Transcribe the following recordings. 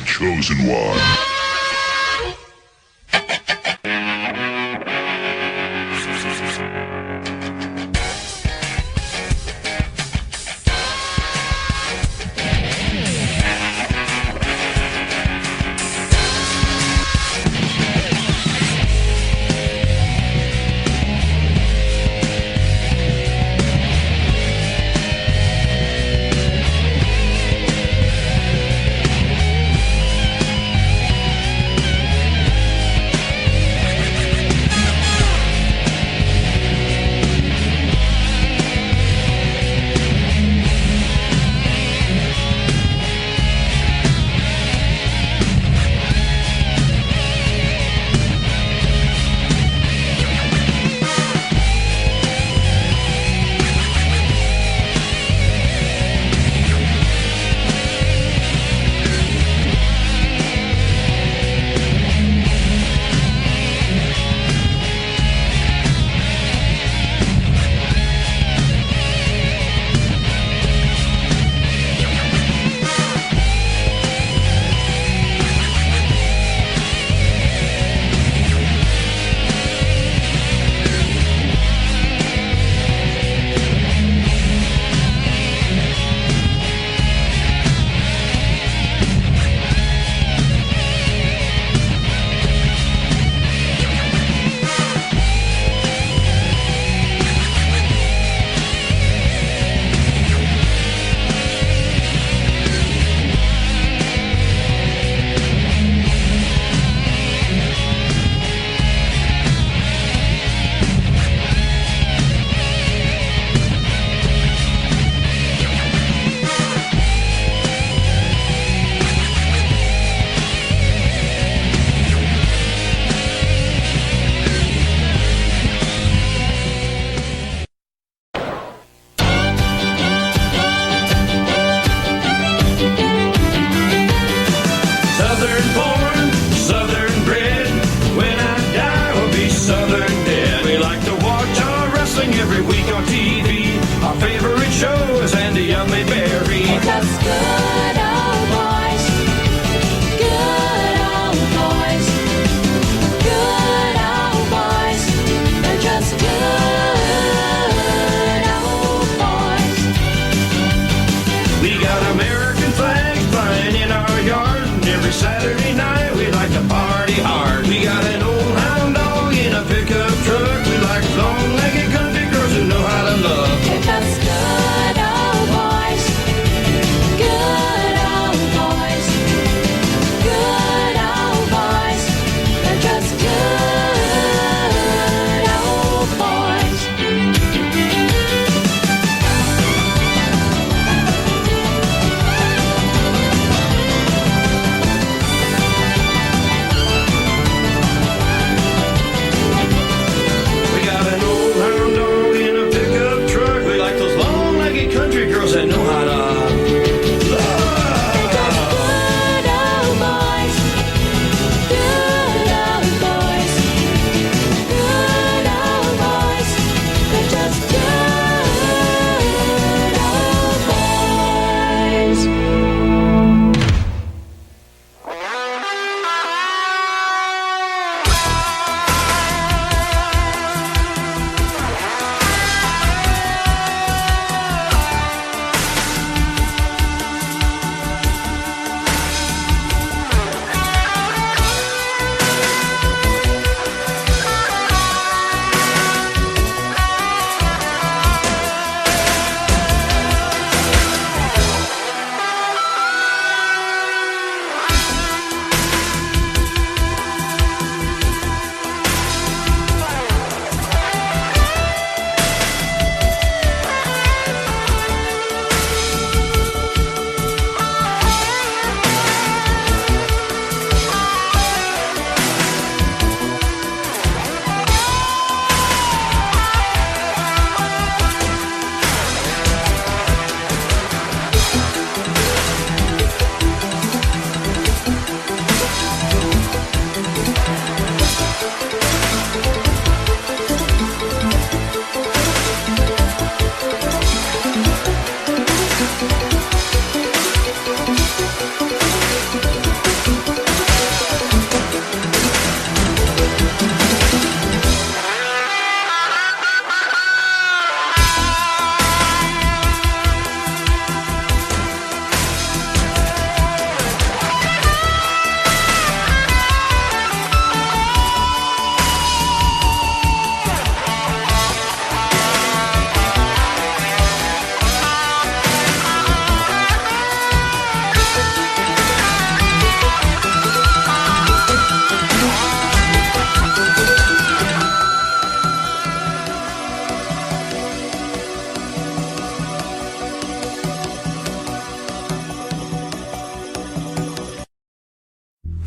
chosen one.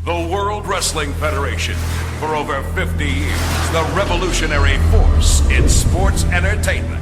The World Wrestling Federation. For over 50 years, the revolutionary force in sports entertainment.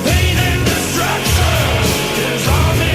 Pain and destruction is on the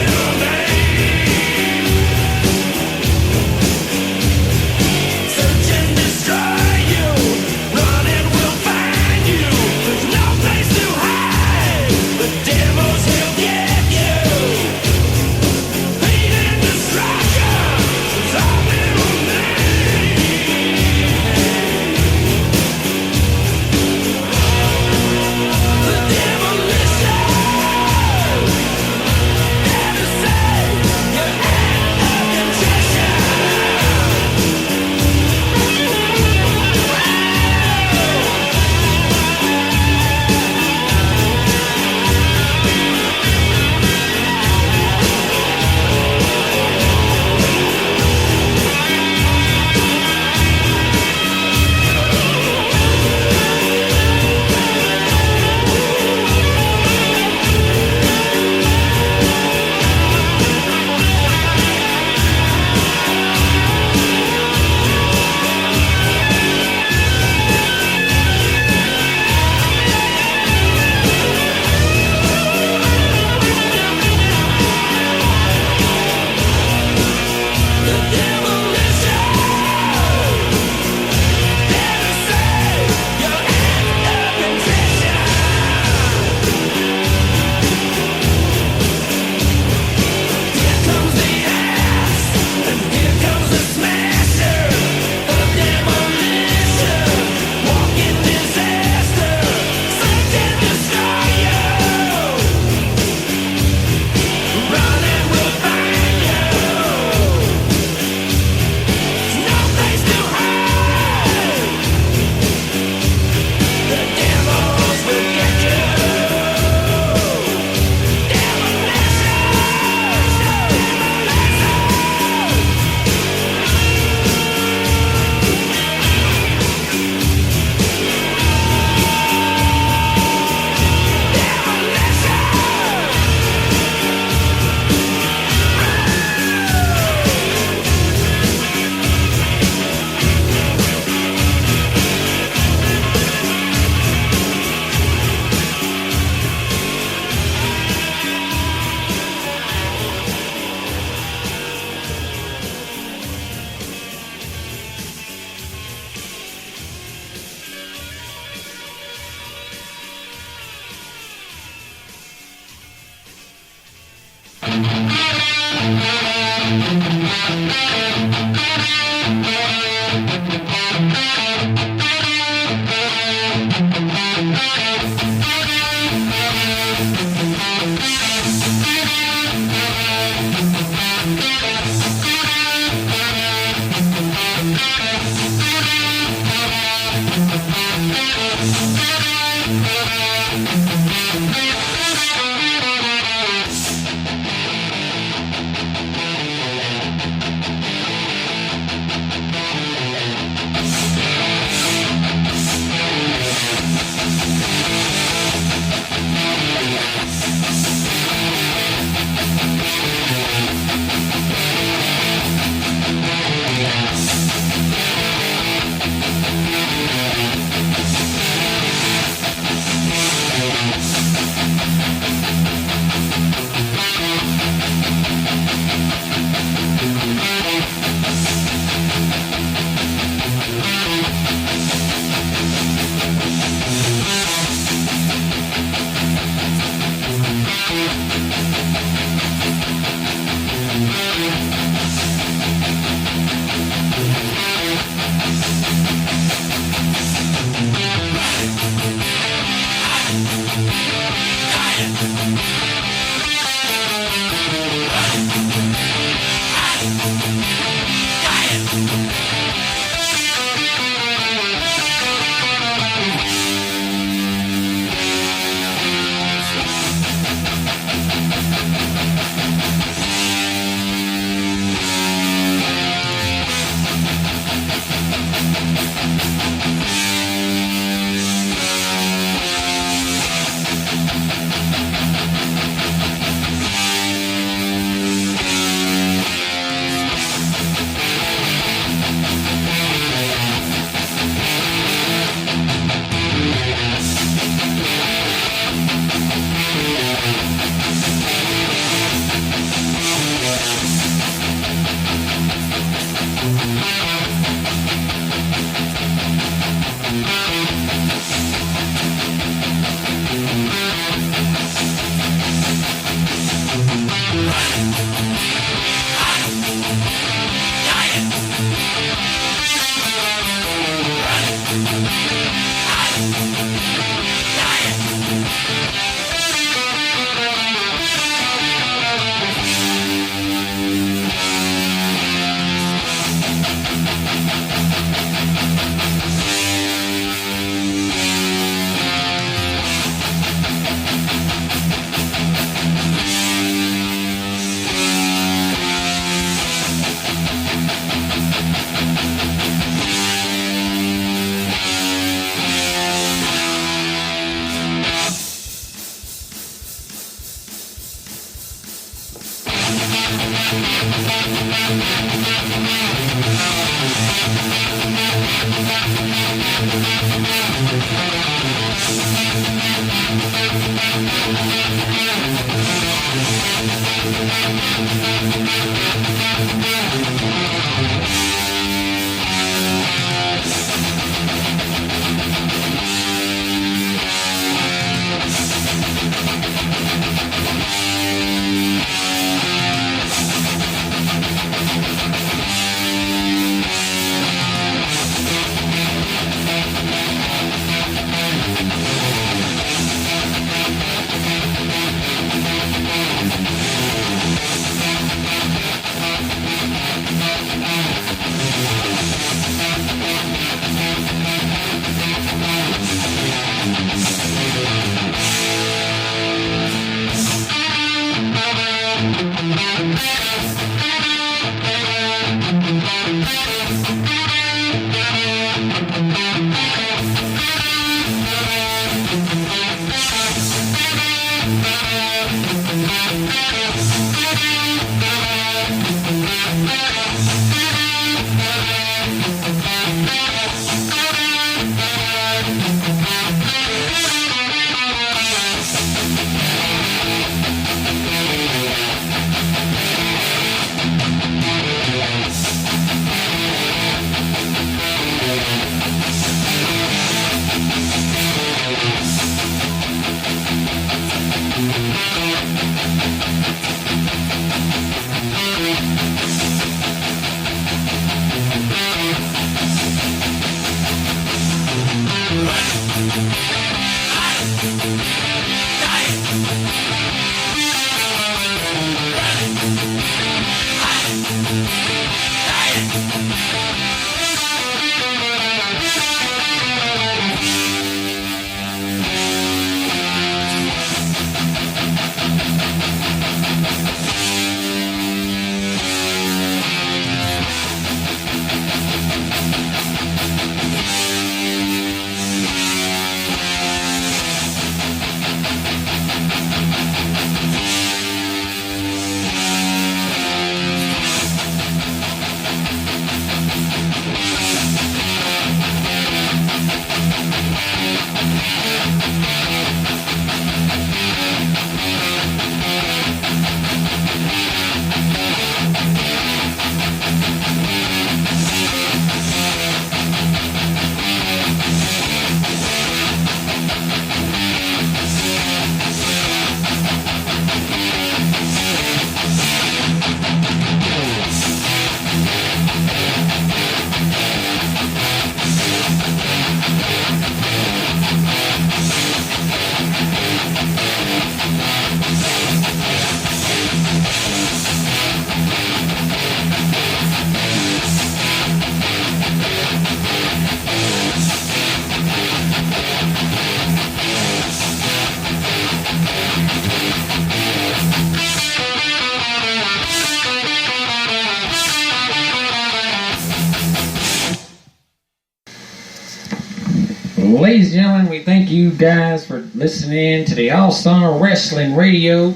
Well, ladies and gentlemen, we thank you guys for listening to the All-Star Wrestling Radio.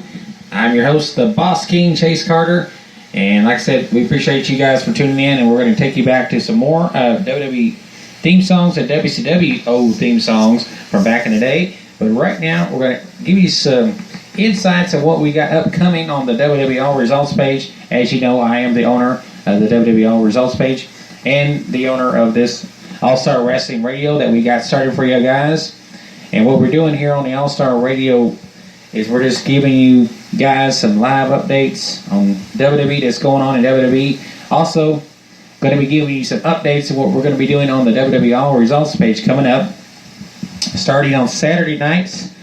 I'm your host, the Boss King, Chase Carter. And like I said, we appreciate you guys for tuning in, and we're going to take you back to some more WWE theme songs and WCW old theme songs from back in the day. But right now, we're going to give you some insights of what we got upcoming on the WWE All Results page. As you know, I am the owner of the WWE All Results page and the owner of this All-Star Wrestling Radio that we got started for you guys. And what we're doing here on the All-Star Radio is we're just giving you guys some live updates on WWE that's going on in WWE. Also, going to be giving you some updates of what we're going to be doing on the WWE All Results page coming up. Starting on Saturday nights,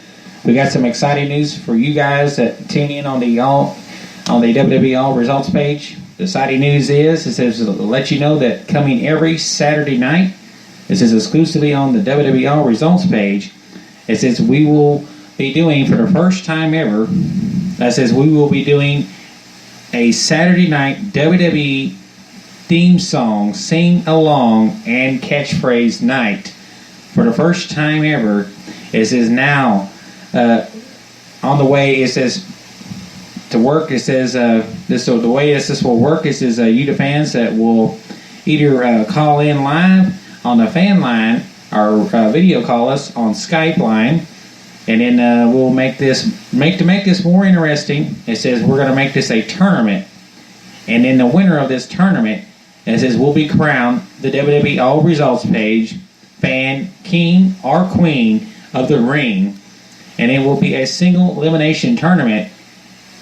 we got some exciting news for you guys that tune in on the WWE All Results page. The exciting news is, it says to let you know that coming every Saturday night, this is exclusively on the WWE All Results page. It says we will be doing, for the first time ever, that says we will be doing a Saturday night WWE theme song, sing along, and catchphrase night. For the first time ever, it says now, on the way, it says to work, it says, so the way this will work is you the fans that will either call in live on the fan line or video call us on Skype line, and then we'll make this more interesting. It says we're going to make this a tournament, and then the winner of this tournament, it says, will be crowned the WWE All Results page fan king or queen of the ring, and it will be a single elimination tournament.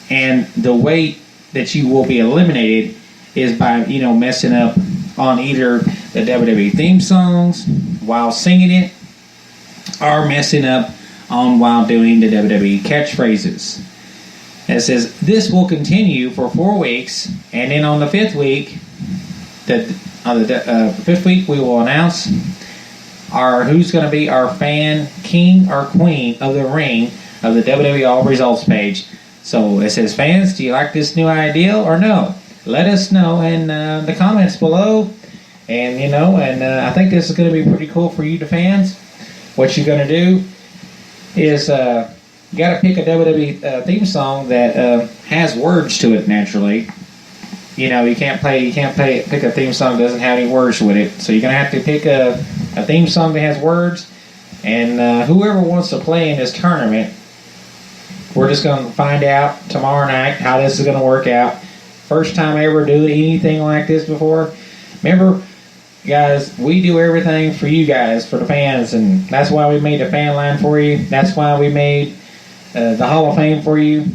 And the way that you will be eliminated is by messing up on either the WWE theme songs while singing it, or messing up on while doing the WWE catchphrases. And it says this will continue for 4 weeks, and then on the fifth week, we will announce who's going to be our fan king or queen of the ring of the WWE All Results page. So it says, fans, do you like this new idea or no? Let us know in the comments below. And I think this is going to be pretty cool for you, the fans. What you're going to do is you got to pick a WWE theme song that has words to it naturally. You can't pick a theme song that doesn't have any words with it. So you're going to have to pick a theme song that has words. And whoever wants to play in this tournament, we're just going to find out tomorrow night how this is going to work out. First time ever doing anything like this before. Remember, guys, we do everything for you guys, for the fans, and that's why we made the fan line for you. That's why we made the Hall of Fame for you,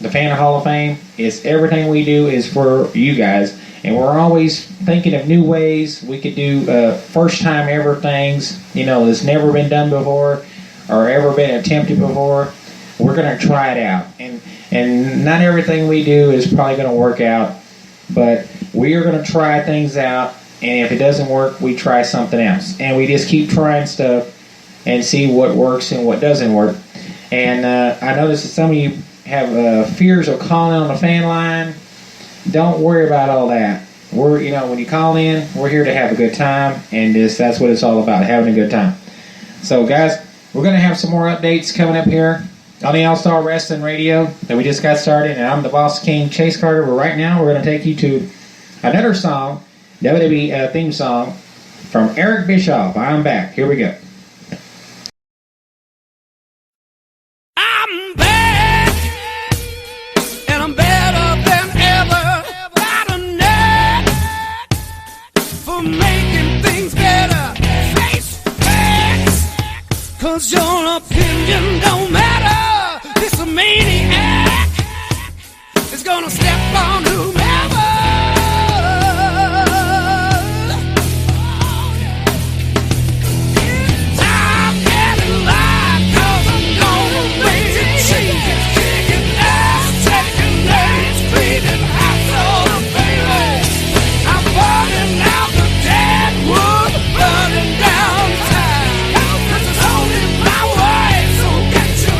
the Fan Hall of Fame. It's everything we do is for you guys, and we're always thinking of new ways we could do first time ever things, that's never been done before or ever been attempted before. We're going to try it out, and not everything we do is probably going to work out, but we are going to try things out, and if it doesn't work, we try something else, and we just keep trying stuff and see what works and what doesn't work. And I noticed that some of you have fears of calling on the fan line. Don't worry about all that. We're, when you call in, we're here to have a good time, and that's what it's all about, having a good time. So, guys, we're going to have some more updates coming up here on the All-Star Wrestling Radio that we just got started, and I'm the Boss King, Chase Carter. But right now, we're going to take you to another song, WWE theme song from Eric Bischoff. I'm back. Here we go. I'm back, and I'm better than ever. Got a knack for making things better. Face facts, 'cause your opinion don't matter. This maniac is gonna step on whomever. I'm getting live, 'cause I'm gonna make changes. Kicking ass, taking names, bleeding hot soul, baby. I'm burning out the dead wood, burning down time. 'Cause it's only my way, so get your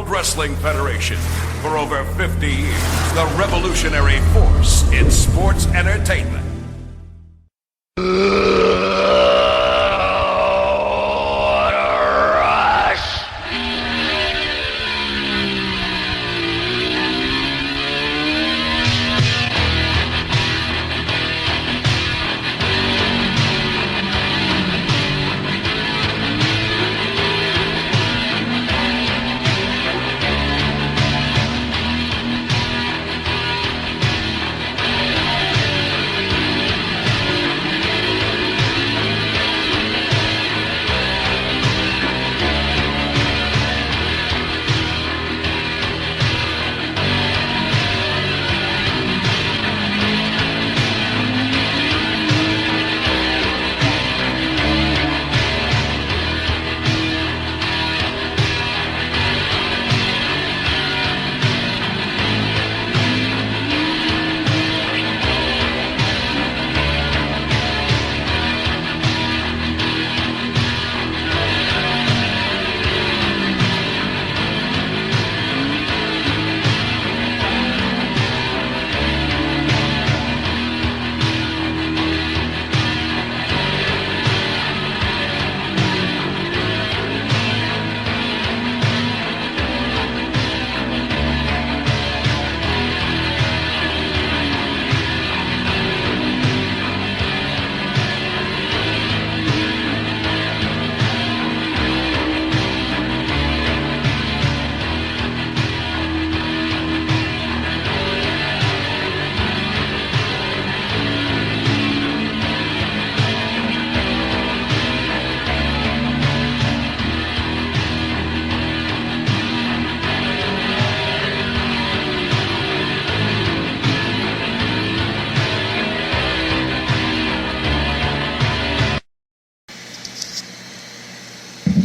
World Wrestling Federation. For over 50 years, the revolutionary force in sports entertainment.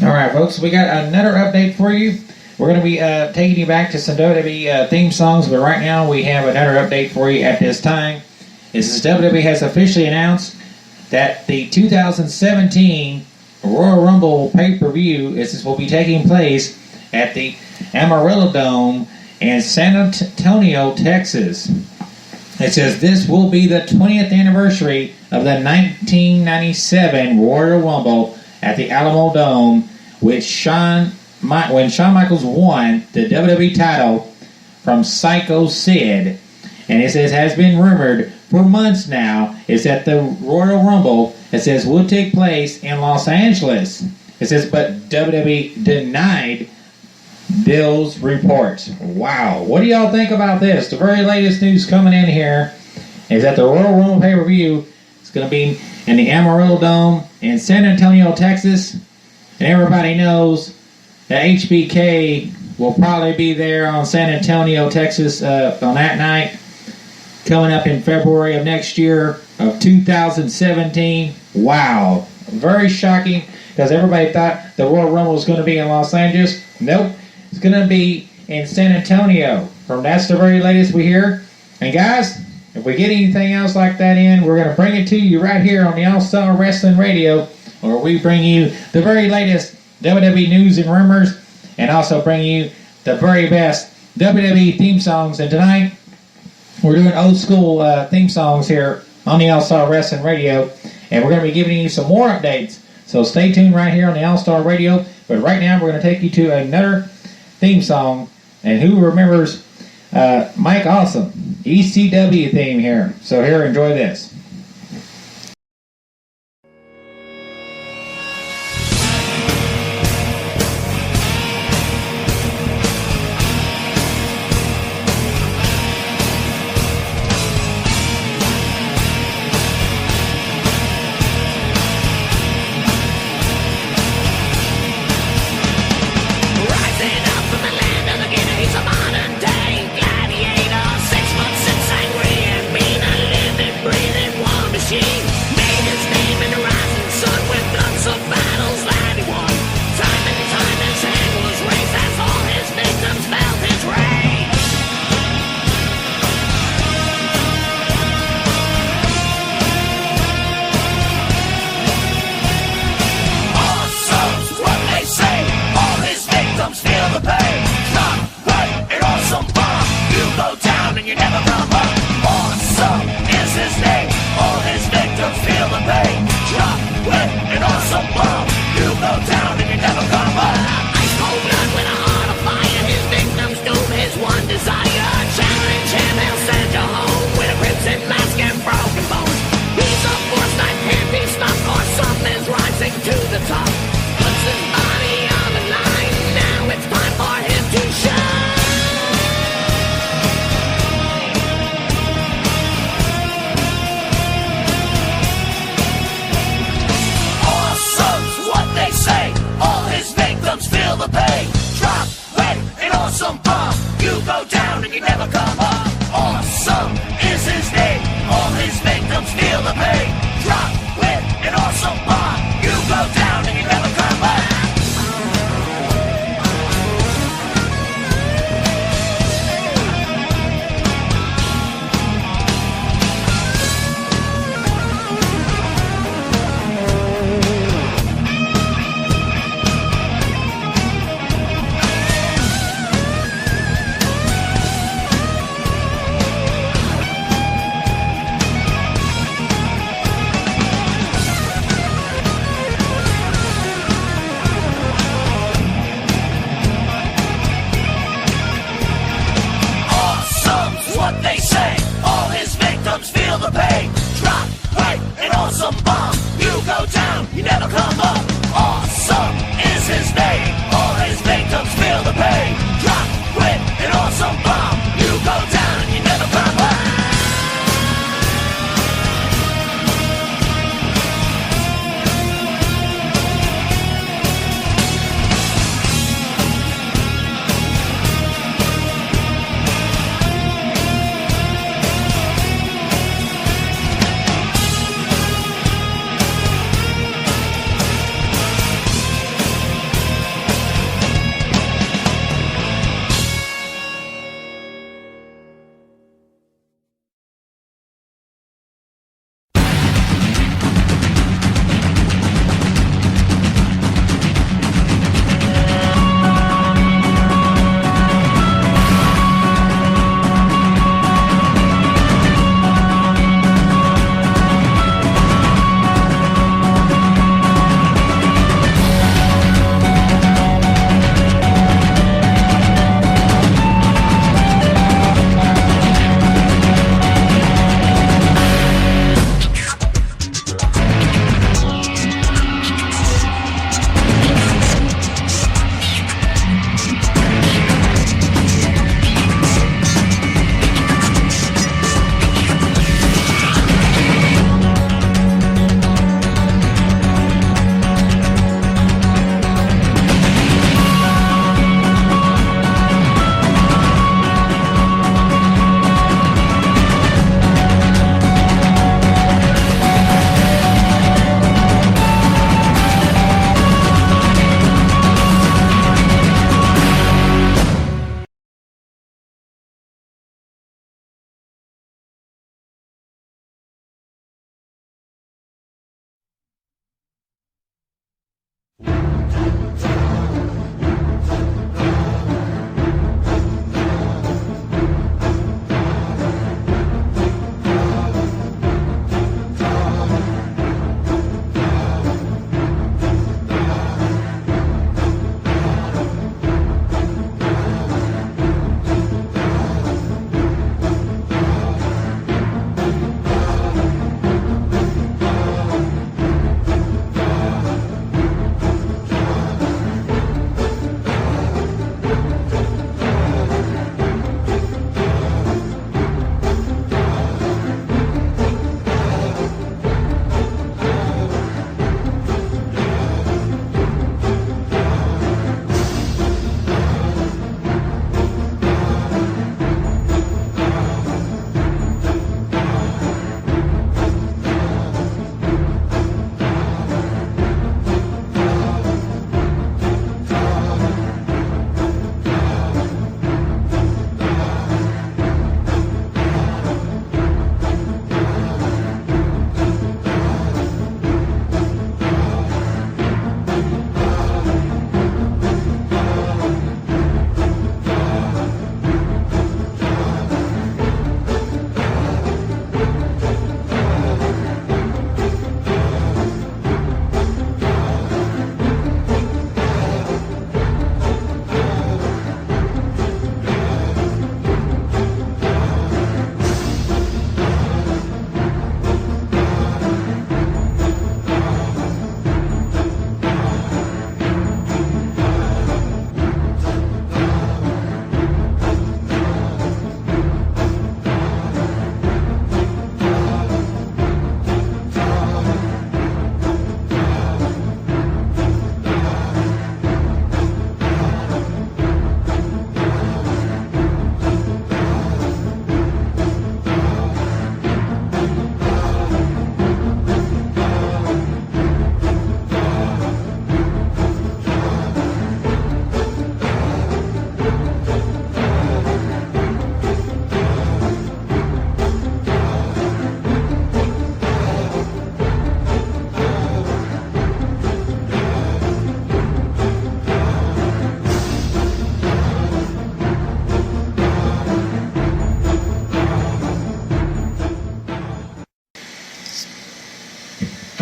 Alright folks, we got another update for you. We're going to be taking you back to some WWE theme songs, but right now we have another update for you at this time. This is WWE has officially announced that the 2017 Royal Rumble pay-per-view will be taking place at the Amarillo Dome in San Antonio, Texas. It says this will be the 20th anniversary of the 1997 Royal Rumble at the Alamo Dome, when Shawn Michaels won the WWE title from Psycho Sid. And it says has been rumored for months now is that the Royal Rumble, it says, will take place in Los Angeles. It says, but WWE denied those reports. Wow. What do y'all think about this? The very latest news coming in here is that the Royal Rumble pay-per-view is going to be in the Amarillo Dome in San Antonio, Texas. And everybody knows that HBK will probably be there on San Antonio, Texas on that night, coming up in February of next year of 2017. Wow. Very shocking, because everybody thought the Royal Rumble was going to be in Los Angeles. Nope. It's going to be in San Antonio. That's the very latest we hear. And guys, if we get anything else like that in, we're going to bring it to you right here on the All-Star Wrestling Radio, where we bring you the very latest WWE news and rumors, and also bring you the very best WWE theme songs. And tonight, we're doing old school theme songs here on the All-Star Wrestling Radio, and we're going to be giving you some more updates. So stay tuned right here on the All-Star Radio. But right now, we're going to take you to another theme song. And who remembers Mike Awesome, ECW theme here? So here, enjoy this. Rising up from the land of the Guineas, a modern day gladiator, 6 foot 6 angry and mean, a living, breathing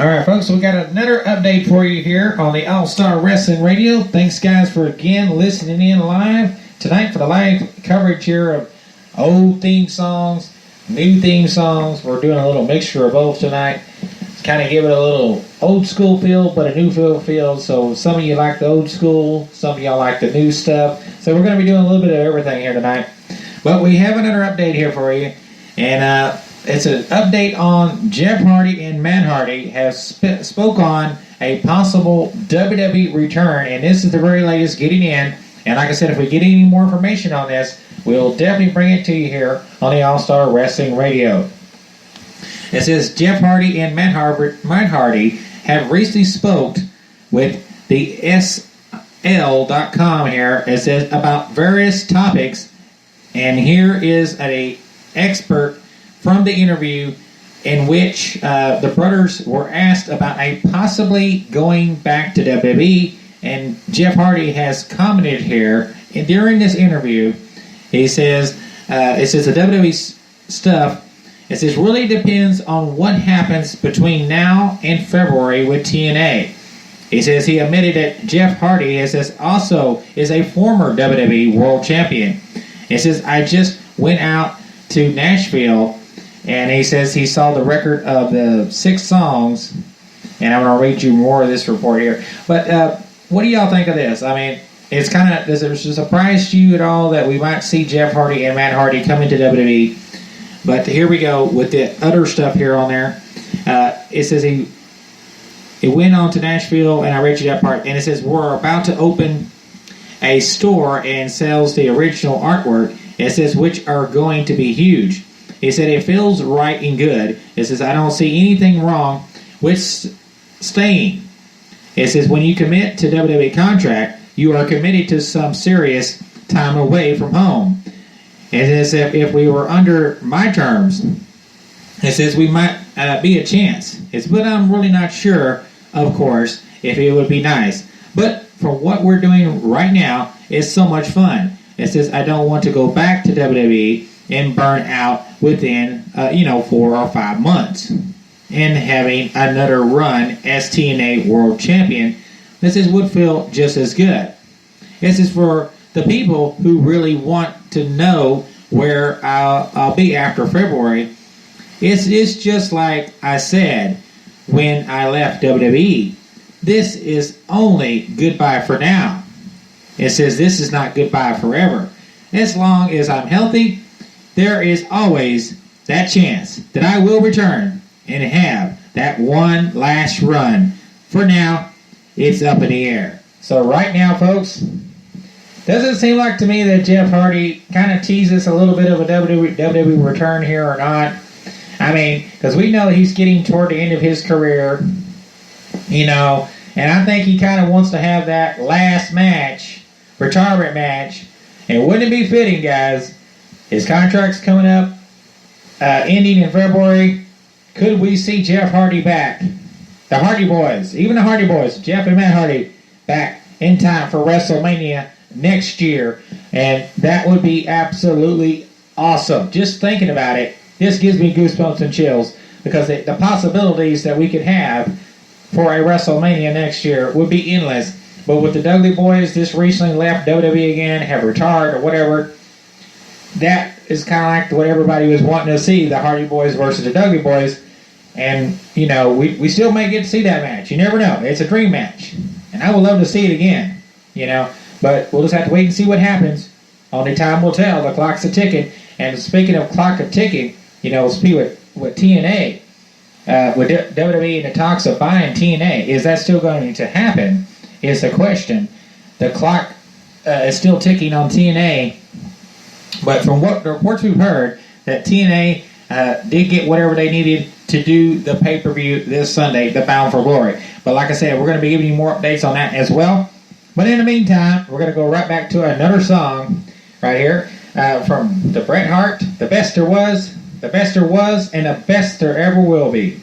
All right, folks, we got another update for you here on the All-Star Wrestling Radio. Thanks, guys, for again listening in live tonight for the live coverage here of old theme songs, new theme songs. We're doing a little mixture of both tonight. Kind of give it a little old school feel, but a new feel. So some of you like the old school, some of y'all like the new stuff. So we're going to be doing a little bit of everything here tonight. But we have another update here for you, and it's an update on Jeff Hardy and Matt Hardy have spoke on a possible WWE return, and this is the very latest getting in. And like I said, if we get any more information on this, we'll definitely bring it to you here on the All-Star Wrestling Radio. It says Jeff Hardy and Matt Hardy have recently spoke with the SL.com here. It says about various topics, and here is an expert from the interview in which the brothers were asked about a possibly going back to WWE, and Jeff Hardy has commented here and during this interview. He says, it says the WWE stuff, it says really depends on what happens between now and February with TNA. He says he admitted that Jeff Hardy also is a former WWE World Champion. He says, I just went out to Nashville, and he says he saw the record of the 6 songs, and I'm going to read you more of this report here. But what do y'all think of this? I mean, it's kind of, does it surprise you at all that we might see Jeff Hardy and Matt Hardy come into WWE? But here we go with the other stuff here on there. It says he went on to Nashville, and I read you that part, and it says we're about to open a store and sells the original artwork. It says which are going to be huge. He said it feels right and good. It says I don't see anything wrong with staying. It says when you commit to WWE contract, you are committed to some serious time away from home. And it says if we were under my terms, it says we might be a chance. But I'm really not sure, of course, if it would be nice. But for what we're doing right now, it's so much fun. It says I don't want to go back to WWE and burn out within 4 or 5 months. And having another run as TNA World Champion, this would feel just as good. This is for the people who really want to know where I'll be after February. It's just like I said when I left WWE. This is only goodbye for now. It says this is not goodbye forever. As long as I'm healthy, there is always that chance that I will return and have that one last run. For now, it's up in the air. So right now, folks, does it seem like to me that Jeff Hardy kind of teases a little bit of a WWE return here or not? I mean, because we know he's getting toward the end of his career, and I think he kind of wants to have that last match, retirement match. And wouldn't it be fitting, guys? His contract's coming up, ending in February. Could we see Jeff Hardy back? The Hardy Boys, even the Hardy Boys, Jeff and Matt Hardy, back in time for WrestleMania next year. And that would be absolutely awesome. Just thinking about it, this gives me goosebumps and chills, because the possibilities that we could have for a WrestleMania next year would be endless. But with the Dudley Boys just recently left WWE again, have retired or whatever, that is kind of like what everybody was wanting to see, the Hardy Boys versus the Dudley Boys. And, we still may get to see that match. You never know. It's a dream match. And I would love to see it again, But we'll just have to wait and see what happens. Only time will tell. The clock's a ticking. And speaking of clock a ticking, speak with TNA, with WWE and the talks of buying TNA, is that still going to happen? Is the question. The clock is still ticking on TNA, but from what the reports we've heard, that TNA did get whatever they needed to do the pay-per-view this Sunday, the Bound for Glory. But like I said, we're going to be giving you more updates on that as well. But in the meantime, we're going to go right back to another song right here from the Bret Hart, The Best There Was, and the Best There Ever Will Be.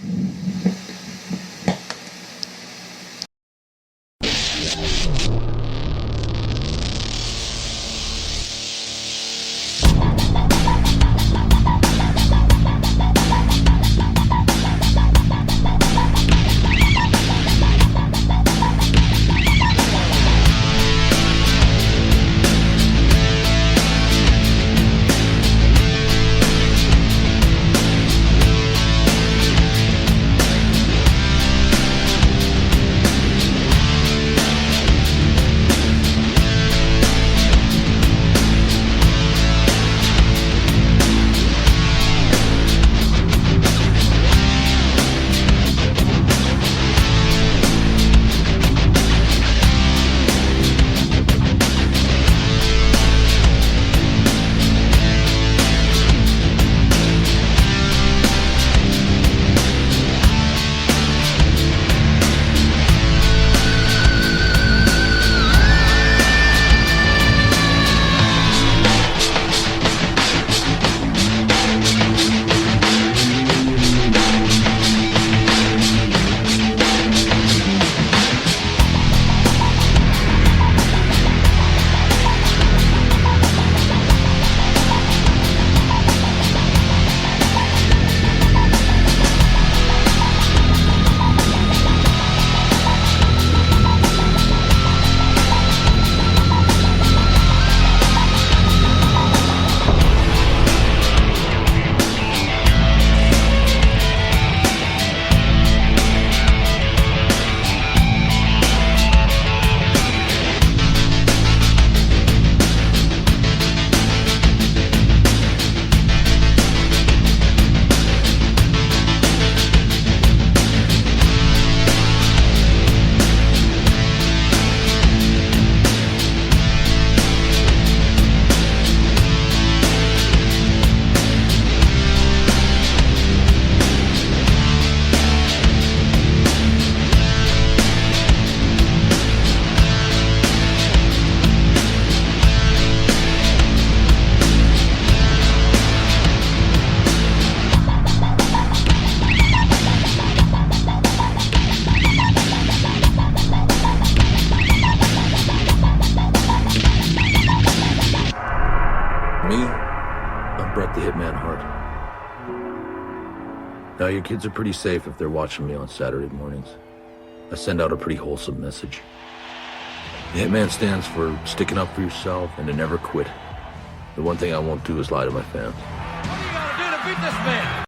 Now, your kids are pretty safe if they're watching me on Saturday mornings. I send out a pretty wholesome message. The Hitman stands for sticking up for yourself and to never quit. The one thing I won't do is lie to my fans. What are you gonna do to beat this man?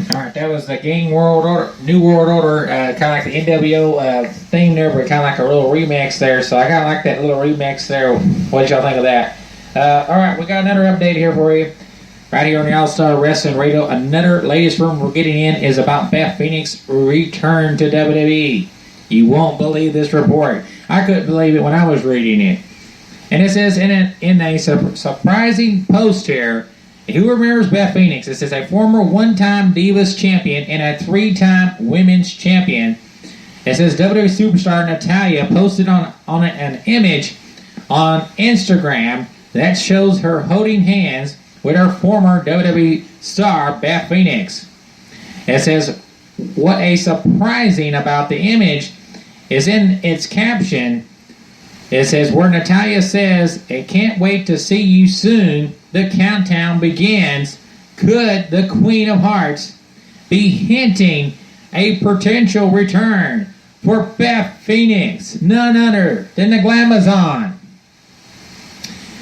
Alright, that was the Game World Order, New World Order, kind of like the NWO theme there, but kind of like a little remix there. So I kind of like that little remix there. What did y'all think of that? Alright, we got another update here for you. Right here on the All-Star Wrestling Radio. Another latest rumor we're getting in is about Beth Phoenix return to WWE. You won't believe this report. I couldn't believe it when I was reading it. And it says in a surprising post here, who remembers Beth Phoenix? It says a former one-time Divas champion and a three-time women's champion. It says WWE superstar Natalya posted on an image on Instagram that shows her holding hands with her former WWE star Beth Phoenix. It says what a surprising about the image is in its caption. It says, where Natalya says, "I can't wait to see you soon. The countdown begins." Could the Queen of Hearts be hinting a potential return for Beth Phoenix, none other than the Glamazon?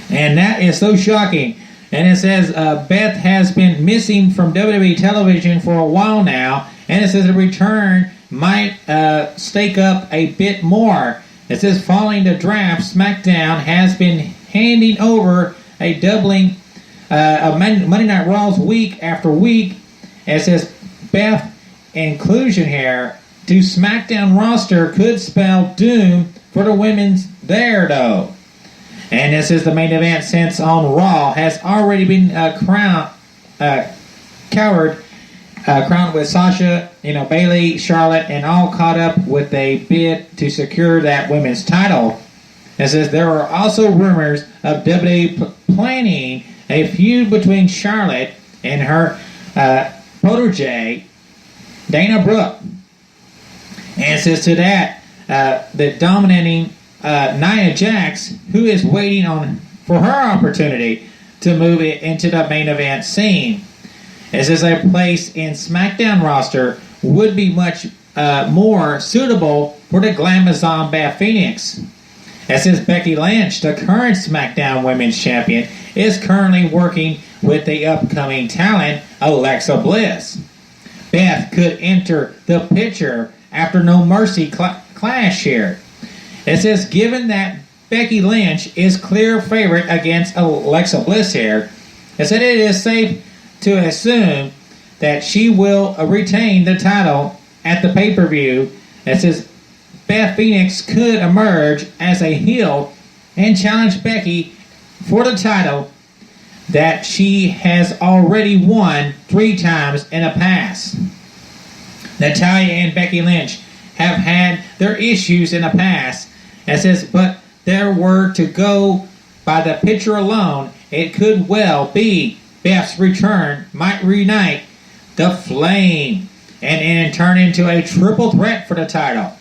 And that is so shocking. And it says Beth has been missing from WWE television for a while now, and it says a return might stake up a bit more. It says following the draft, SmackDown has been handing over a doubling of Monday Night Raws week after week. And it says Beth inclusion here to SmackDown roster could spell doom for the women's there, though. And this is the main event since on Raw has already been crowned with Sasha, Bayley, Charlotte, and all caught up with a bid to secure that women's title. It says there are also rumors of WWE planning a feud between Charlotte and her protege, Dana Brooke. And it says to that, the dominating Nia Jax, who is waiting for her opportunity to move it into the main event scene. It says a place in SmackDown roster would be much more suitable for the Glamazon Beth Phoenix. It says Becky Lynch, the current SmackDown Women's Champion, is currently working with the upcoming talent Alexa Bliss. Beth could enter the picture after No Mercy clash here. It says given that Becky Lynch is clear favorite against Alexa Bliss here, it said it is safe to assume that she will retain the title at the pay-per-view. It says Beth Phoenix could emerge as a heel and challenge Becky for the title that she has already won 3 times in the past. Natalya and Becky Lynch have had their issues in the past. It says, but there were to go by the picture alone, it could well be Beth's return might reunite the flame and turn into a triple threat for the title.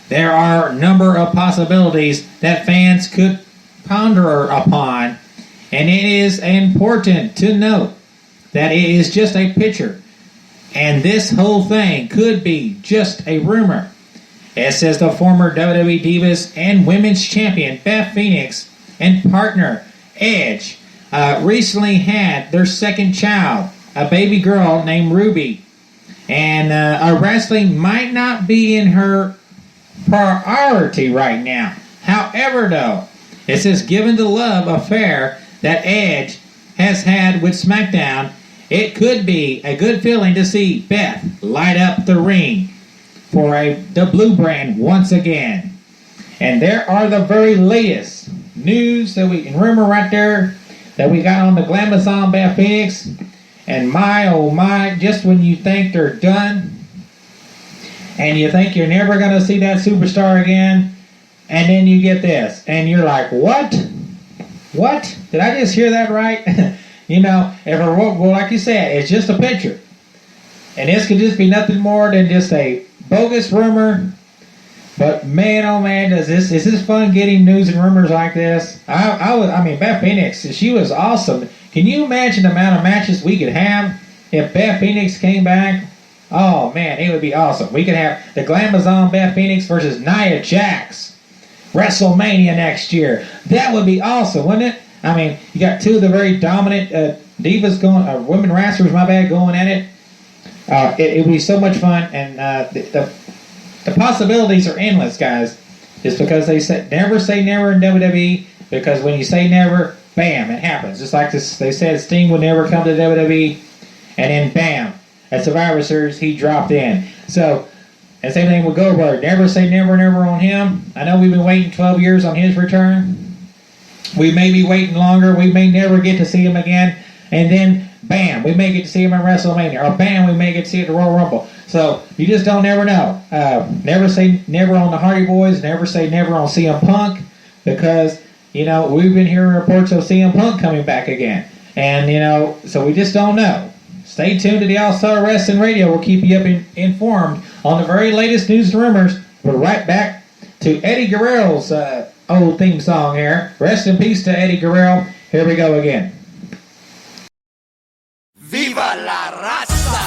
There are a number of possibilities that fans could ponder upon, and it is important to note that it is just a picture, and this whole thing could be just a rumor. It says the former WWE Divas and Women's Champion Beth Phoenix and partner Edge recently had their second child, a baby girl named Ruby. And wrestling might not be in her priority right now. However, though, it says given the love affair that Edge has had with SmackDown, it could be a good feeling to see Beth light up the ring for the Blue brand once again. And there are the very latest news that we can rumor right there that we got on the Glamazon Beth Phoenix. And my, oh my, just when you think they're done and you think you're never going to see that superstar again, and then you get this, and you're like, what? What? Did I just hear that right? Well, like you said, it's just a picture. And this could just be nothing more than just a bogus rumor. But man, oh man, is this fun getting news and rumors like this? I mean, Beth Phoenix, she was awesome. Can you imagine the amount of matches we could have if Beth Phoenix came back? Oh man, it would be awesome. We could have the Glamazon Beth Phoenix versus Nia Jax, WrestleMania next year. That would be awesome, wouldn't it? I mean, you got 2 of the very dominant divas going, women wrestlers, going at it. It would be so much fun, and the possibilities are endless, guys. Just because they never say never in WWE, because when you say never, bam, it happens. Just like this, they said Sting would never come to WWE, and then bam, at Survivor Series, he dropped in. So, and same thing with Goldberg. Never say never, never on him. I know we've been waiting 12 years on his return. We may be waiting longer. We may never get to see him again. And then, bam, we may get to see him at WrestleMania. Or bam, we may get to see it at the Royal Rumble. So, you just don't never know. Never say never on the Hardy Boys. Never say never on CM Punk. Because, we've been hearing reports of CM Punk coming back again. And, so we just don't know. Stay tuned to the All-Star Wrestling Radio. We'll keep you informed on the very latest news and rumors. We're right back to Eddie Guerrero's old theme song here. Rest in peace to Eddie Guerrero. Here we go again. Viva la raza!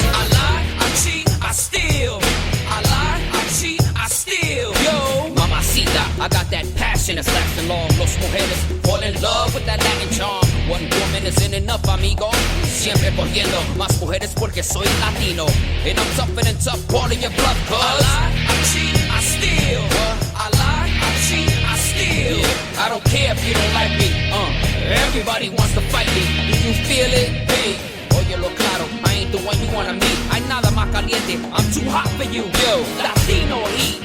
I lie, I cheat, I steal. I lie, I cheat, I steal. Yo, mamacita, I got that passion that's lasting long. Los mujeres fall in love with that Latin charm. One woman isn't enough, amigo. Siempre cogiendo más mujeres porque soy latino. And I'm tougher than tough, calling your bluff, cuz I lie, I cheat, I steal. I lie, I cheat, I steal. Yeah, I don't care if you don't like me. Everybody wants to fight me. Do you feel it? Hey, óyelo claro, I ain't the one you wanna meet. Hay nada más caliente, I'm too hot for you. Yo, Latino heat.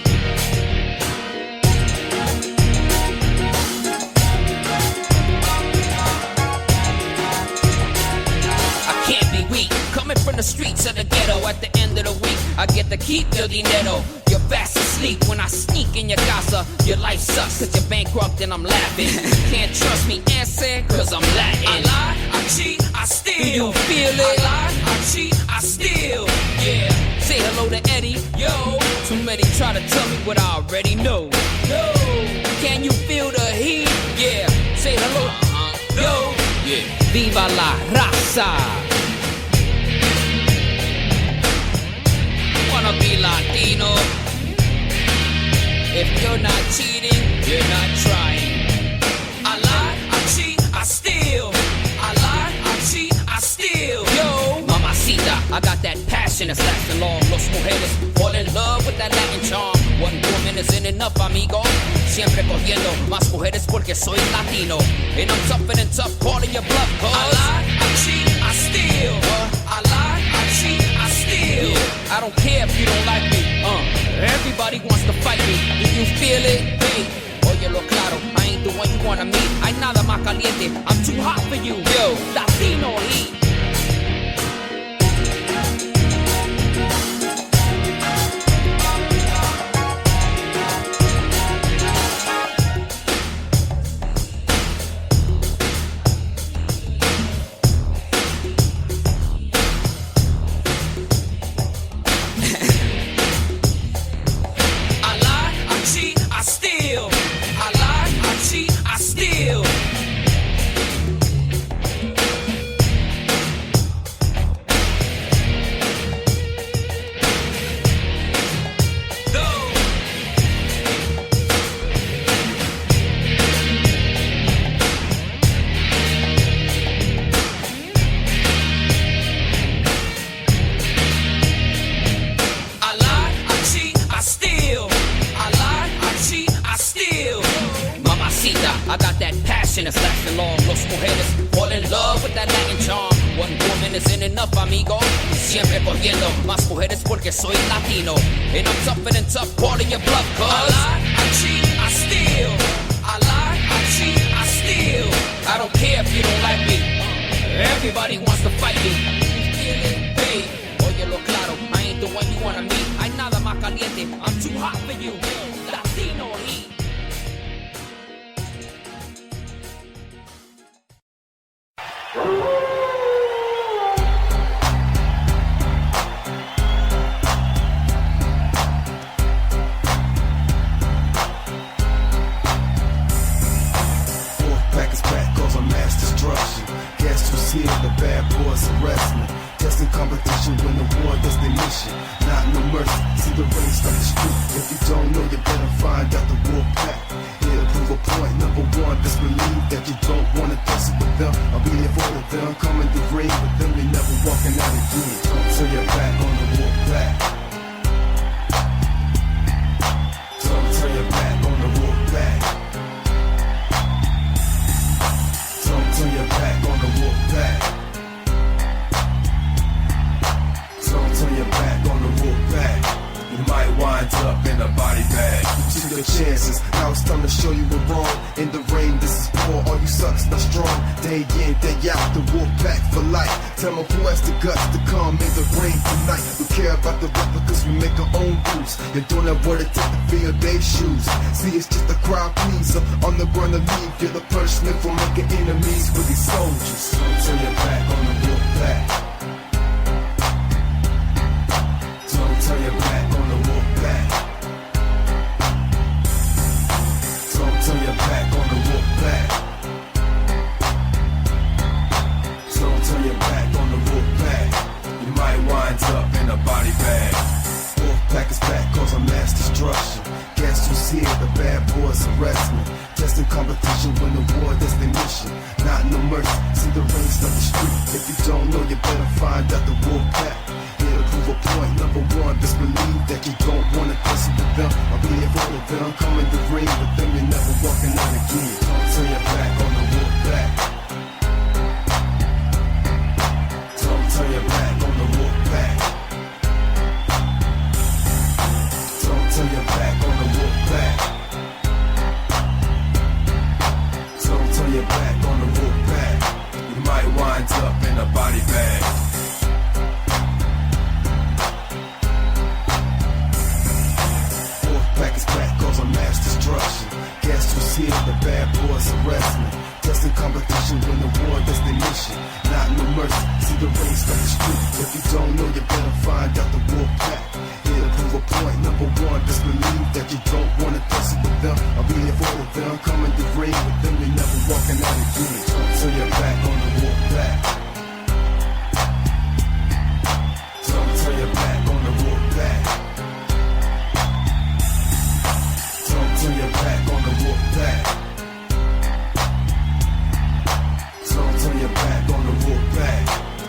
Can't be weak, coming from the streets of the ghetto. At the end of the week, I get to keep the dinero. You're fast asleep when I sneak in your casa. Your life sucks cause you're bankrupt and I'm laughing. Can't trust me, answer, cause I'm Latin. I lie, I cheat, I steal. Do you feel it? I lie, I cheat, I steal. Yeah, say hello to Eddie, yo. Too many try to tell me what I already know. No, can you feel the heat? Yeah, say hello, yo. Yeah, viva la raza. Wanna be Latino? If you're not cheating, you're not trying. I lie, I cheat, I steal. I lie, I cheat, I steal. Yo, mamacita, I got that passion that's lasting long. Los mujeres fall in love with that Latin charm. One woman isn't enough, amigo. Siempre cogiendo más mujeres porque soy latino. And I'm tougher than tough, calling your bluff, cuz I lie, I cheat, I steal. I lie, I cheat, I steal. Yeah, I don't care if you don't like me. Everybody wants to fight me. Do you feel it? Hey, óyelo claro, I ain't the one you wanna meet. Hay nada más caliente, I'm too hot for you. Yo, Latino heat. I got that passion that's lasting long. Los mujeres fall in love with that Latin charm. One woman isn't enough, amigo. Siempre cogiendo más mujeres porque soy latino. And I'm tougher than tough, calling your bluff, cuz I lie, I cheat, I steal. I lie, I cheat, I steal. I don't care if you don't like me. Everybody wants to fight me. Hey, óyelo claro, I ain't the one you wanna meet. Hay nada más caliente, I'm too hot for you. Latino heat. The bad boys arrest me. Testing competition when the war does their mission. Not no mercy, see the race like the street. If you don't know, you better find out the wolf pack. Here to prove a point, number one, disbelieve that you don't wanna test it with them. I'll be there for them, coming to grave with them, they never walking out again. So you're back on the wolf pack. So turn your back on the wolf pack. So turn your back on the wolf pack. So turn your back on the wolf pack. You might wind up in a body bag. You cheat chances. Now it's time to show you we're wrong. In the rain, this is war. All you sucks not strong. Day in, day out, the wolf pack for life. Tell them who has the guts to come in the rain tonight. We care about the replicas, we make our own rules. You're doing that what it takes to fill their shoes. See, it's just a crowd pleaser. On the run to leave, you're the punishment for making enemies with these soldiers. Don't turn your back on the wolf pack. Don't turn your back on the wolf pack. Don't turn your back on the wolf pack. Don't turn your back on the wolf pack. You might wind up in a body bag. Wolf pack is back cause I'm mass destruction. Guess who's here? The bad boys arrest me. Testing competition, win the war, that's their mission. Not no mercy, see the rain stuff the street. If you don't know, you better find out the wolf pack. Here to prove a point, number one, just believe that you don't wanna test it with them. I'll be there for them, come in the ring with them, you're never walking out again. Don't turn your back on the wolf pack. Don't turn your back on the wolf pack. Don't turn your back on the wolf pack. Don't turn your back on the wolf pack. You might wind up in a body bag. Wolf pack is back cause I'm mass destruction. Guess who's here? The bad boys arrest me. Testing competition, win the war, that's their mission. Not no mercy, see the rain stuff the street. If you don't know, you better find out the wolf pack. Here to prove a point, number one, just believe that you don't wanna test it with them. I'll be there for them, come in the ring with them, you're never walking out again. Don't turn your back on the wolf pack. Don't turn your back on the wolf pack. Don't turn your back on the wolf pack. Don't turn your back on the wolf pack.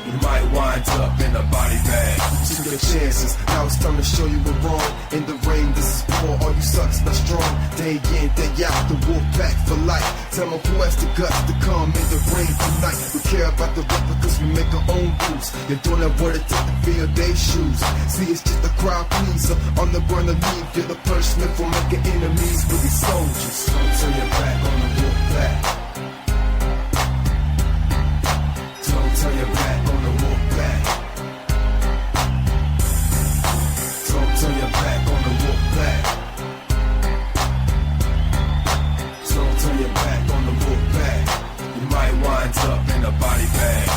You might wind up in a body bag. You took your chances, now it's time to show you we're wrong. In the rain, this is war, all you sucks not strong. Day in, day out, the wolf pack for life. Tell them who has the guts to come in the rain tonight. We care about the replicas, we make our own rules. You're doing that what it takes to fill their shoes. See, it's just a crowd pleaser. On the run to leave, you're the punishment for making enemies with these soldiers. Don't turn your back on the wolf pack. Don't turn your back on the wolf pack. Don't turn your back on the wolf pack. Don't turn your back on the wolf pack. You might wind up in a body bag.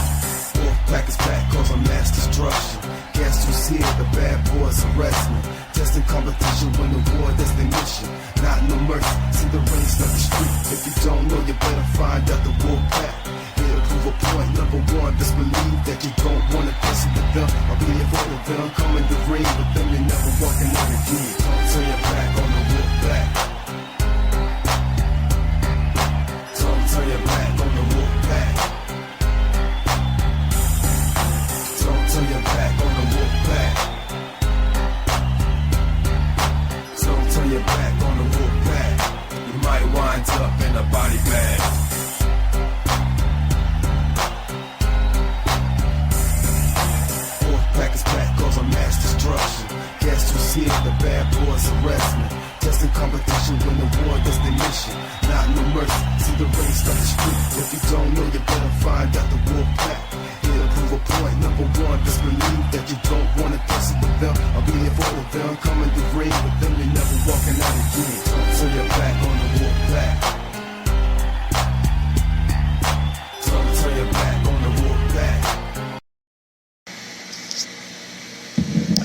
Wolf pack is back cause I'm mass destruction. Guess who's here? The bad boys arrest me. Testing competition, win the war, that's their mission. Not no mercy, see the rain stuff the street. If you don't know, you better find out the wolf pack. Here to prove a point, number one, just believe that you don't wanna test it with them. I'll be there for them, come in the ring with them, you're never walking out again. Don't turn your back on the wolf pack. Don't turn your back on the wolf pack. Don't turn your back on the wolf pack. Don't turn your back on the wolf pack. You might wind up in a body bag. Wolf pack is back cause I'm mass destruction. Guess who's here? The bad boys arrest me. Testing competition, win the war, that's their mission. Not no mercy, see the rain stuff the street. If you don't know, you better find out the wolf pack. Here to prove a point, number one, just believe that you don't wanna test it with them. I'll be there for them, come in the ring with them, you're never walking out again. Don't turn your back on the wolf pack. Don't turn your back on the wolf pack.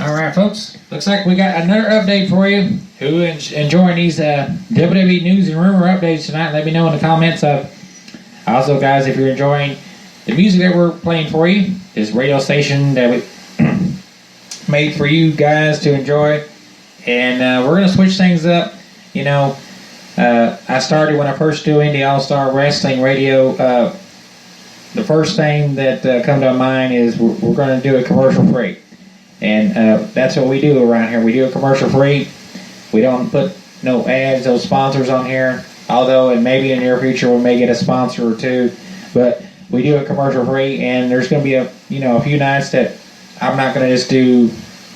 All right, folks. Looks like we got another update for you. Who is enjoying these WWE news and rumor updates tonight? Let me know in the comments. Also, guys, if you're enjoying the music that we're playing for you, this radio station that we made for you guys to enjoy, and we're gonna switch things up. You know, I started when I first doing the All-Star Wrestling Radio. The first thing that come to mind is we're going to do a commercial free. And that's what we do around here. We do a commercial free. We don't put no ads, no sponsors on here. Although, and maybe in the near future we may get a sponsor or two. But we do a commercial free, and there's going to be a few nights that I'm not going to just do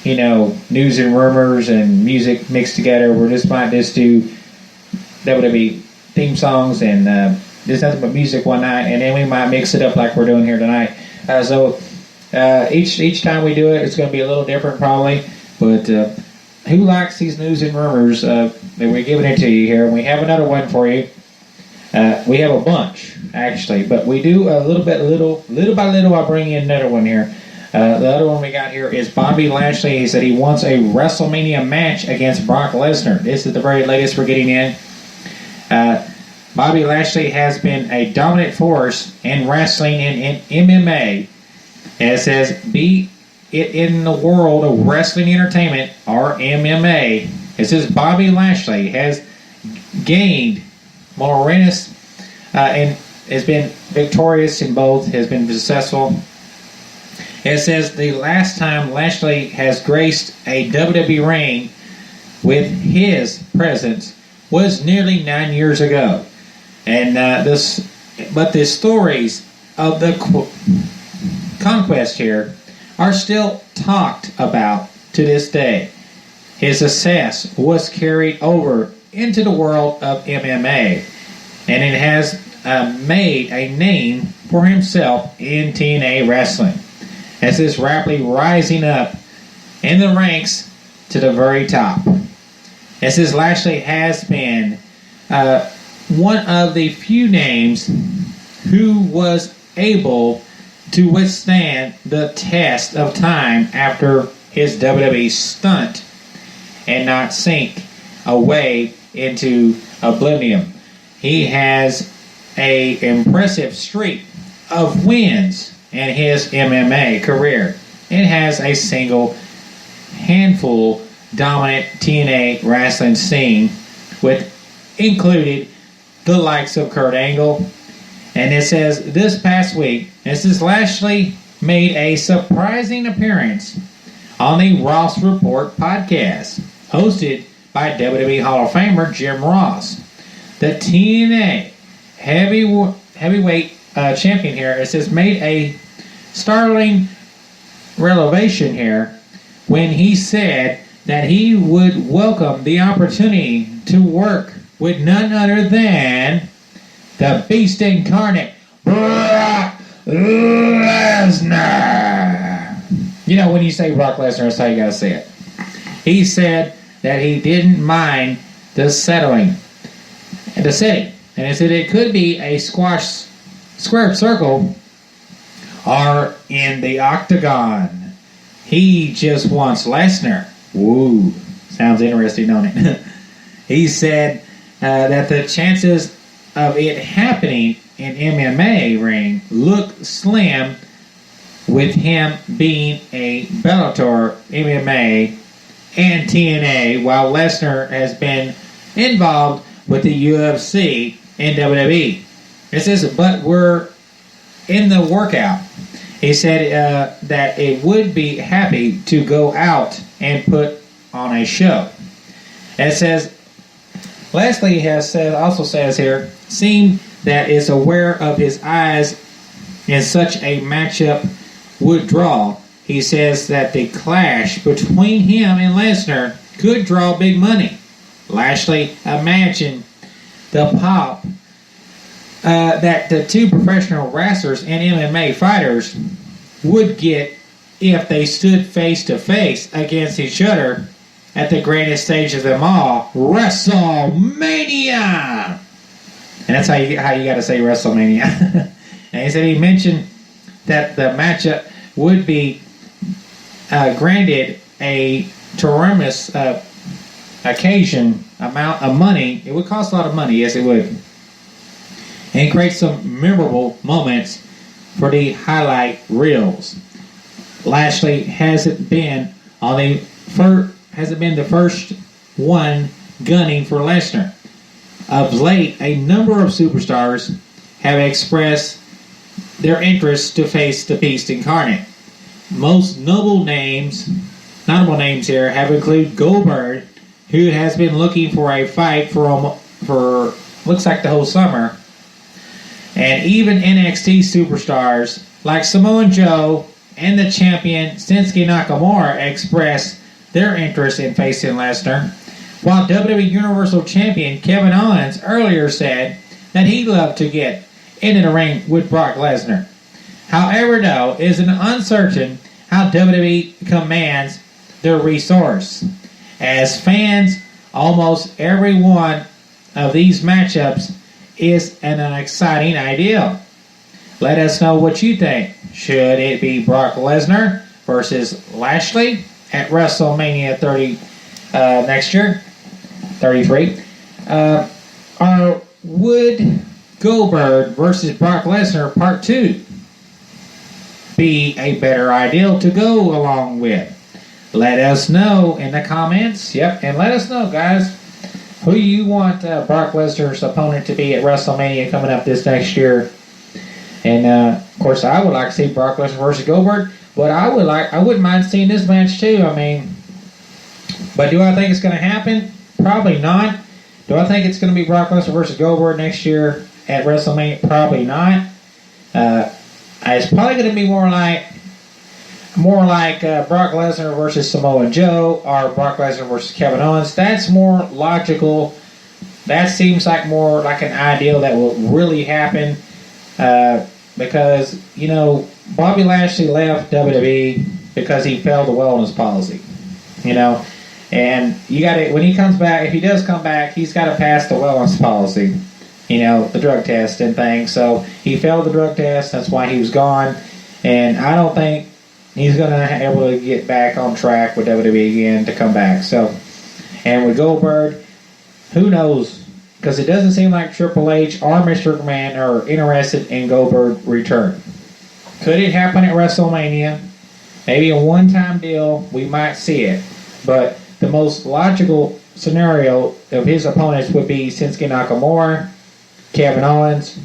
news and rumors and music mixed together. We might just do WWE theme songs and just nothing but music one night, and then we might mix it up like we're doing here tonight. So each time we do it, it's going to be a little different probably. But who likes these news and rumors? That we're giving it to you here. And we have another one for you. We have a bunch actually, but we do a little by little. I'll bring in another one here. The other one we got here is Bobby Lashley. He said he wants a WrestleMania match against Brock Lesnar. This is the very latest we're getting in. Bobby Lashley has been a dominant force in wrestling and in MMA. And it says, be it in the world of wrestling entertainment or MMA. It says Bobby Lashley has gained momentous and has been victorious in both, has been successful. It says the last time Lashley has graced a WWE ring with his presence was nearly 9 years ago. And the stories of the conquest here are still talked about to this day. His success was carried over into the world of MMA, and it has made a name for himself in TNA wrestling, as is rapidly rising up in the ranks to the very top. As this Lashley has been one of the few names who was able to withstand the test of time after his WWE stunt and not sink away into oblivion. He has an impressive streak of wins in his MMA career. It has a single handful dominant TNA wrestling scene with included the likes of Kurt Angle. And it says this past week, Mrs. Lashley made a surprising appearance on the Ross Report podcast, hosted by WWE Hall of Famer Jim Ross. The TNA heavyweight champion here, it says, made a startling revelation here when he said that he would welcome the opportunity to work with none other than the Beast Incarnate, Brock Lesnar. You know, when you say Brock Lesnar, that's how you gotta say it. He said that he didn't mind the setting. And he said it could be a square circle or in the octagon. He just wants Lesnar. Woo. Sounds interesting, don't it? He said that the chances of it happening in MMA ring look slim with him being a Bellator, MMA, and TNA, while Lesnar has been involved with the UFC and WWE. It says, but we're in the workout. He said that it would be happy to go out and put on a show. And it says, Leslie also says here, seemed that is aware of his eyes in such a matchup would draw. He says that the clash between him and Lesnar could draw big money. Lashley imagined the pop that the two professional wrestlers and MMA fighters would get if they stood face to face against each other at the greatest stage of them all, WrestleMania. And that's how you got to say WrestleMania. And he said he mentioned that the matchup would be granted a tremendous occasion amount of money. It would cost a lot of money, yes it would. And create some memorable moments for the highlight reels. Lashley hasn't been the first one gunning for Lesnar. Of late, a number of superstars have expressed their interest to face the Beast Incarnate. Most notable names here have included Goldberg, who has been looking for a fight for looks like the whole summer, and even NXT superstars like Samoa Joe and the champion Shinsuke Nakamura expressed their interest in facing Lesnar, while WWE Universal Champion Kevin Owens earlier said that he'd love to get into the ring with Brock Lesnar. However, though, it is uncertain how WWE commands their resource. As fans, almost every one of these matchups is an exciting idea. Let us know what you think. Should it be Brock Lesnar versus Lashley at WrestleMania 30 next year, 33? Or would Goldberg versus Brock Lesnar Part 2 be a better idea to go along with? Let us know in the comments. Yep, and let us know, guys, who you want Brock Lesnar's opponent to be at WrestleMania coming up this next year. And of course, I would like to see Brock Lesnar versus Goldberg, but I wouldn't mind seeing this match too. I mean, but do I think it's going to happen? Probably not. Do I think it's going to be Brock Lesnar versus Goldberg next year at WrestleMania? Probably not. It's probably going to be more like Brock Lesnar versus Samoa Joe or Brock Lesnar versus Kevin Owens. That's more logical. That seems like more like an ideal that will really happen because, you know, Bobby Lashley left WWE because he failed the wellness policy, you know. And you got to, when he comes back, if he does come back, he's got to pass the wellness policy, you know, the drug test and things. So he failed the drug test. That's why he was gone. And I don't think he's going to be able to get back on track with WWE again to come back. So, and with Goldberg, who knows? Because it doesn't seem like Triple H or Mr. McMahon are interested in Goldberg return. Could it happen at WrestleMania? Maybe a one-time deal. We might see it. But the most logical scenario of his opponents would be Shinsuke Nakamura, Kevin Owens,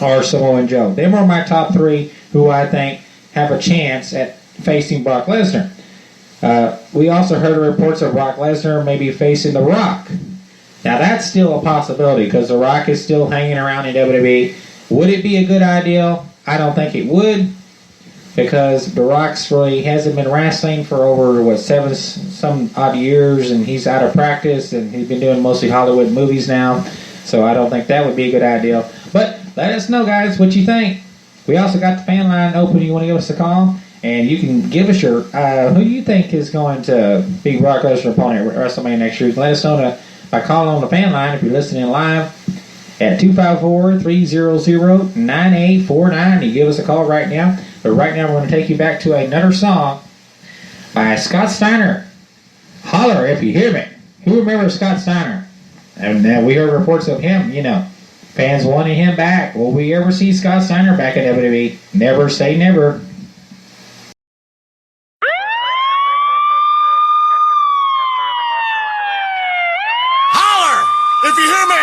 or Samoa Joe. Them are my top three who I think have a chance at facing Brock Lesnar. We also heard reports of Brock Lesnar maybe facing The Rock. Now that's still a possibility because The Rock is still hanging around in WWE. Would it be a good idea? I don't think it would, because The Rock's really hasn't been wrestling for over, 7 some odd years, and he's out of practice, and he's been doing mostly Hollywood movies now, so I don't think that would be a good idea. But let us know, guys, what you think. We also got the fan line open. You want to give us a call, and you can give us your, who you think is going to be Brock Lesnar's opponent at WrestleMania next year. Let us know by calling on the fan line if you're listening live at 254-300-9849. You give us a call right now. But right now, we're going to take you back to another song by Scott Steiner. Holler if you hear me. Who remembers Scott Steiner? And we heard reports of him, you know. Fans wanting him back. Will we ever see Scott Steiner back at WWE? Never say never. Holler if you hear me!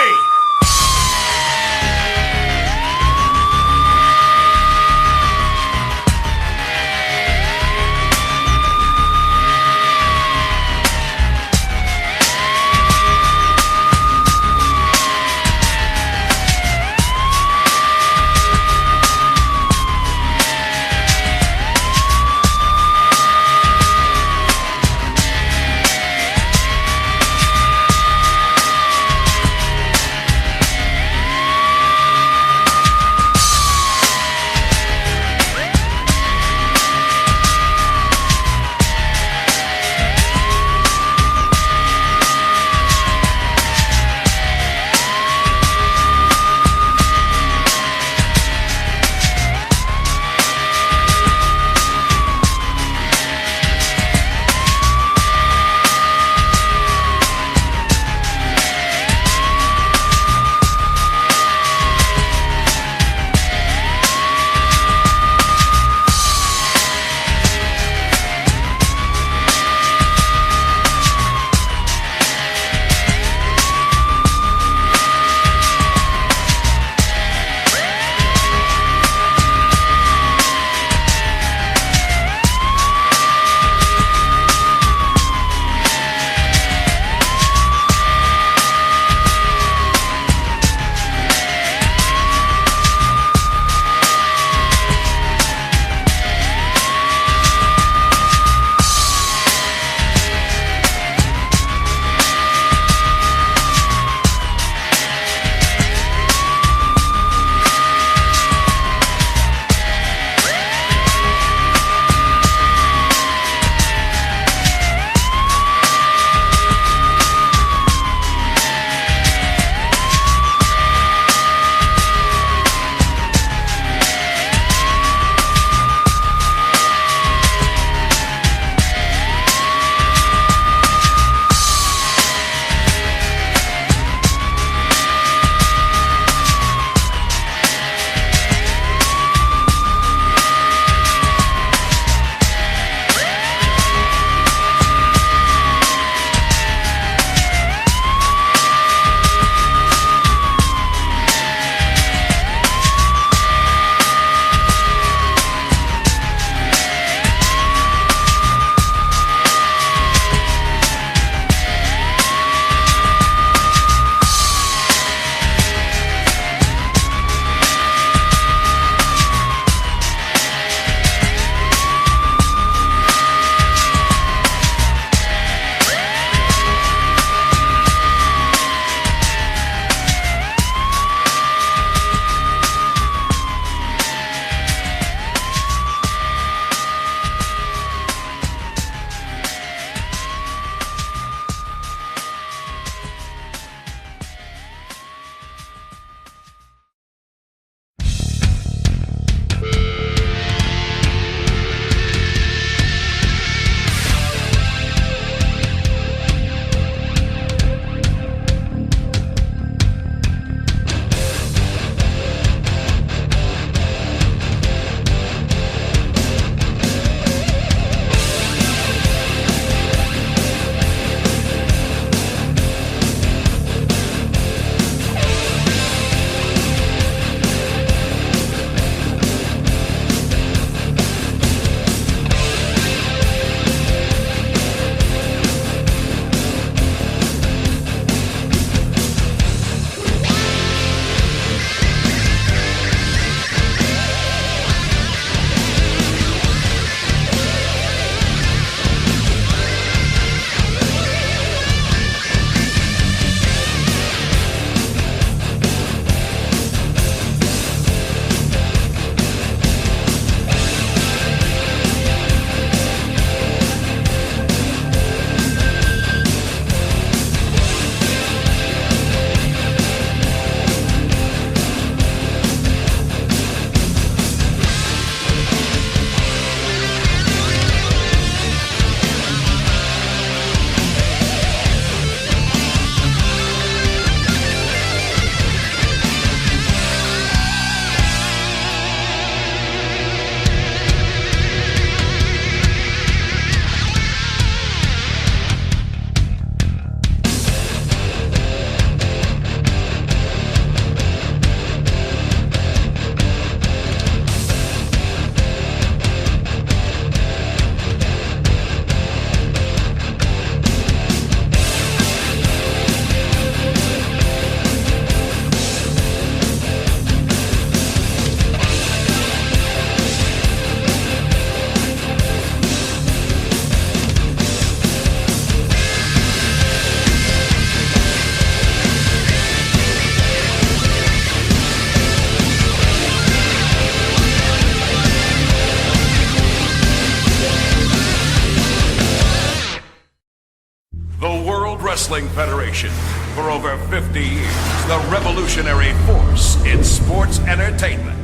Wrestling Federation. For over 50 years, the revolutionary force in sports entertainment.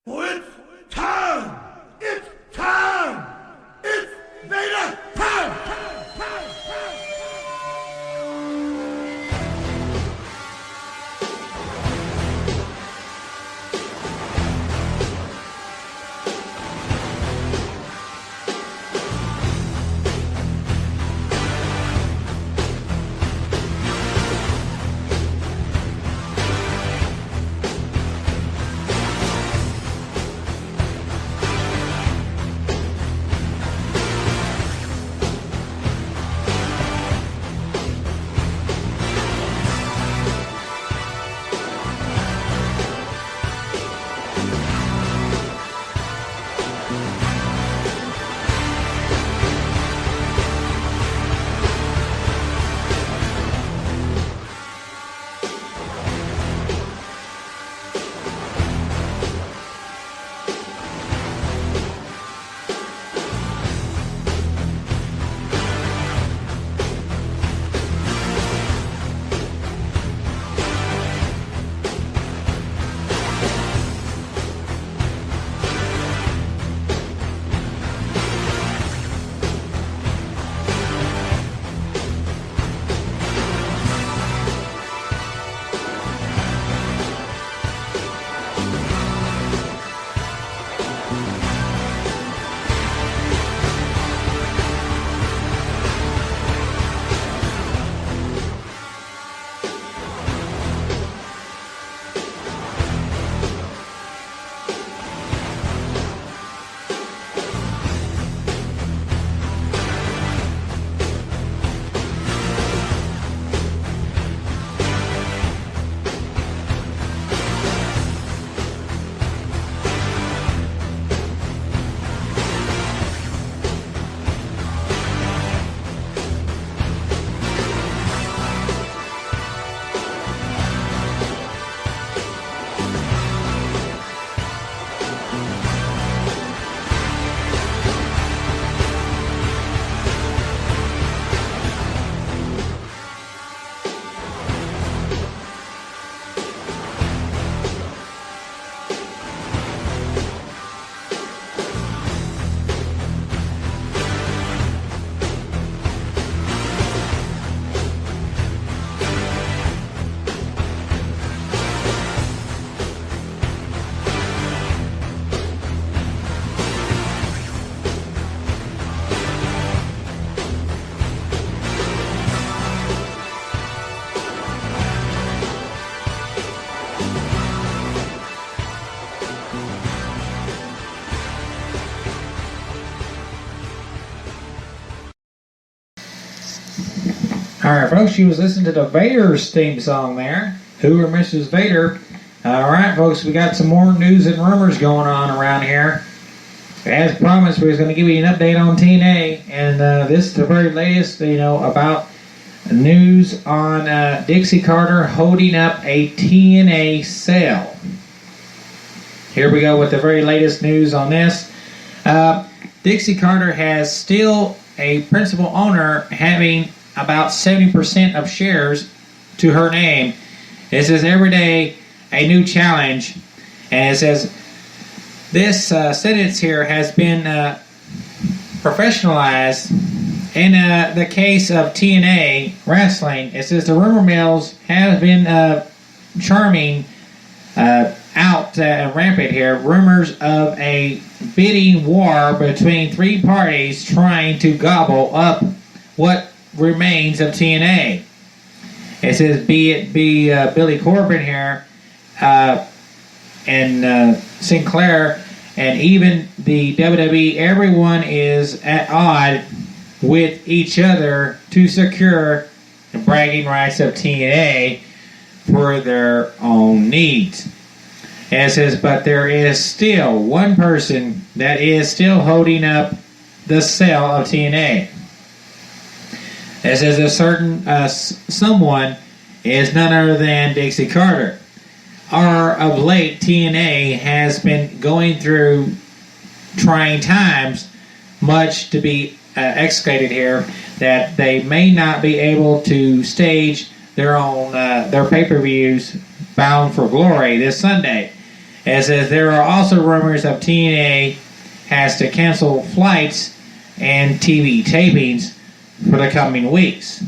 It's time! It's time! It's Vader time! Alright, folks, you was listening to the Vader's theme song there. Who or Mrs. Vader? Alright, folks, we got some more news and rumors going on around here. As promised, we was going to give you an update on TNA, and this is the very latest, about news on Dixie Carter holding up a TNA sale. Here we go with the very latest news on this. Dixie Carter has still a principal owner having about 70% of shares to her name. It says every day a new challenge, and it says this sentence here has been professionalized in the case of TNA wrestling. It says the rumor mills have been charming out rampant here. Rumors of a bidding war between three parties trying to gobble up what remains of TNA. It says be Billy Corbin here and Sinclair and even the WWE, everyone is at odds with each other to secure the bragging rights of TNA for their own needs. And it says, but there is still one person that is still holding up the sale of TNA. It says a certain someone is none other than Dixie Carter. Of late, TNA has been going through trying times, much to be excavated here that they may not be able to stage their own their pay-per-views Bound for Glory this Sunday. As there are also rumors of TNA has to cancel flights and TV tapings for the coming weeks.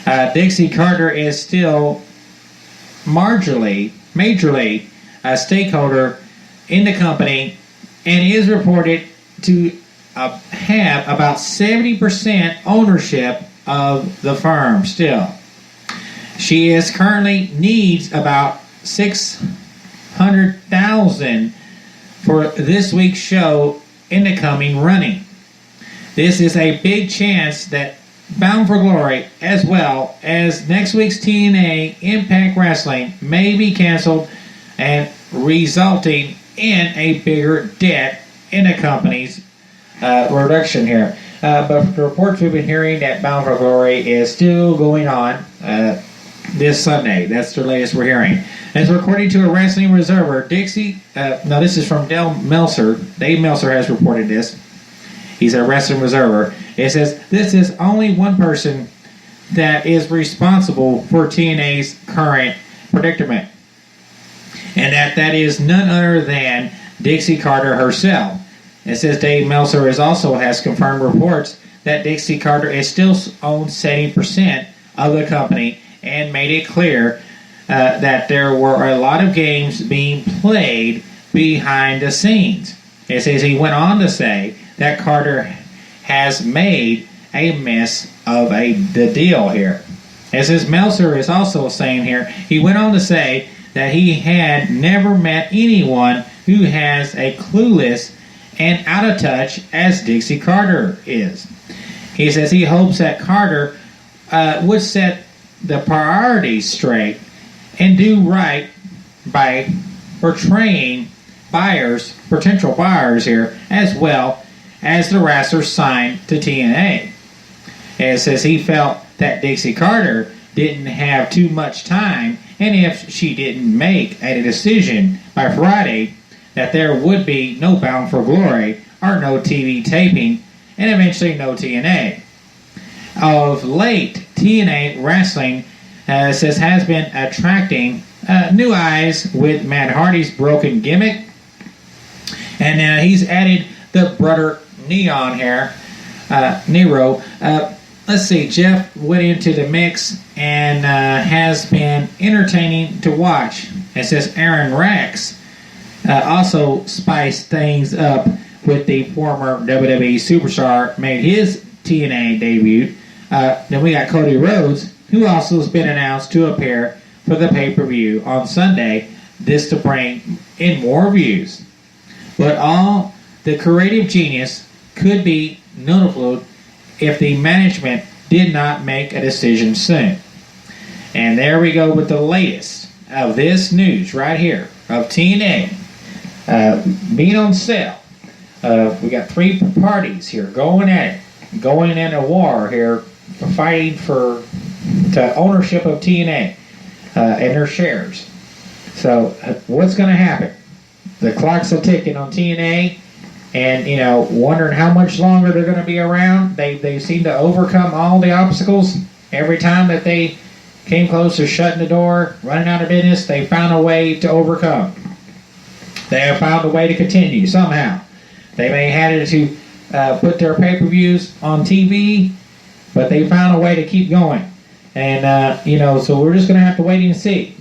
Dixie Carter is still majorly a stakeholder in the company and is reported to have about 70% ownership of the firm still. She is currently needs about $600,000 for this week's show in the coming running. This is a big chance that Bound for Glory, as well as next week's TNA Impact Wrestling, may be canceled and resulting in a bigger debt in the company's reduction here. But the reports we've been hearing that Bound for Glory is still going on this Sunday. That's the latest we're hearing. As according to a Wrestling Observer, Dixie, now this is from Dave Meltzer has reported this. He's a Wrestling Observer. It says, this is only one person that is responsible for TNA's current predicament. And that is none other than Dixie Carter herself. It says Dave Meltzer has confirmed reports that Dixie Carter is still owns 70% of the company and made it clear that there were a lot of games being played behind the scenes. It says he went on to say that Carter has made a mess of the deal here. As his Meltzer is also saying here, he went on to say that he had never met anyone who has a clueless and out of touch as Dixie Carter is. He says he hopes that Carter would set the priorities straight and do right by portraying potential buyers here, as well as the wrestlers signed to TNA. And it says he felt that Dixie Carter didn't have too much time, and if she didn't make a decision by Friday, that there would be no Bound for Glory or no TV taping, and eventually no TNA. Of late, TNA Wrestling says has been attracting new eyes with Matt Hardy's broken gimmick, and he's added the brother Neon here, Nero. Let's see, Jeff went into the mix and has been entertaining to watch. It says Aaron Rex also spiced things up with the former WWE superstar, made his TNA debut. Then we got Cody Rhodes, who also has been announced to appear for the pay-per-view on Sunday, this to bring in more views. But all the creative genius could be noticeable if the management did not make a decision soon. And there we go with the latest of this news right here of TNA being on sale. We got three parties here going at it, going in a war here, fighting for the ownership of TNA and their shares. So what's going to happen? The clock's a ticking on TNA, and wondering how much longer they're going to be around. They seem to overcome all the obstacles every time that they came close to shutting the door, running out of business. They found a way to overcome. They have found a way to continue somehow. They may have had to put their pay-per-views on TV, but they found a way to keep going. And so we're just going to have to wait and see.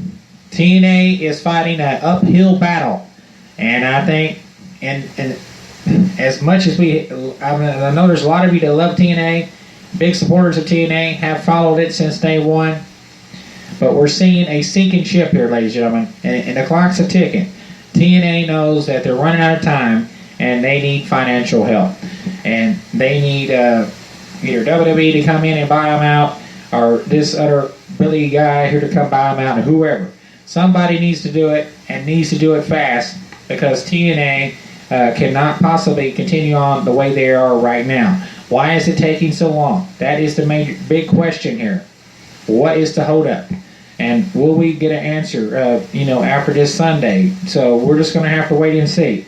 TNA is fighting an uphill battle, and I think, and as much as I know there's a lot of you that love TNA, big supporters of TNA, have followed it since day one, but we're seeing a sinking ship here, ladies and gentlemen, and the clock's a ticking. TNA knows that they're running out of time, and they need financial help, and they need either WWE to come in and buy them out, or this other Billy guy here to come buy them out, or whoever. Somebody needs to do it, and needs to do it fast, because TNA cannot possibly continue on the way they are right now. Why is it taking so long? That is the big question here. What is the holdup? And will we get an answer, after this Sunday? So we're just going to have to wait and see.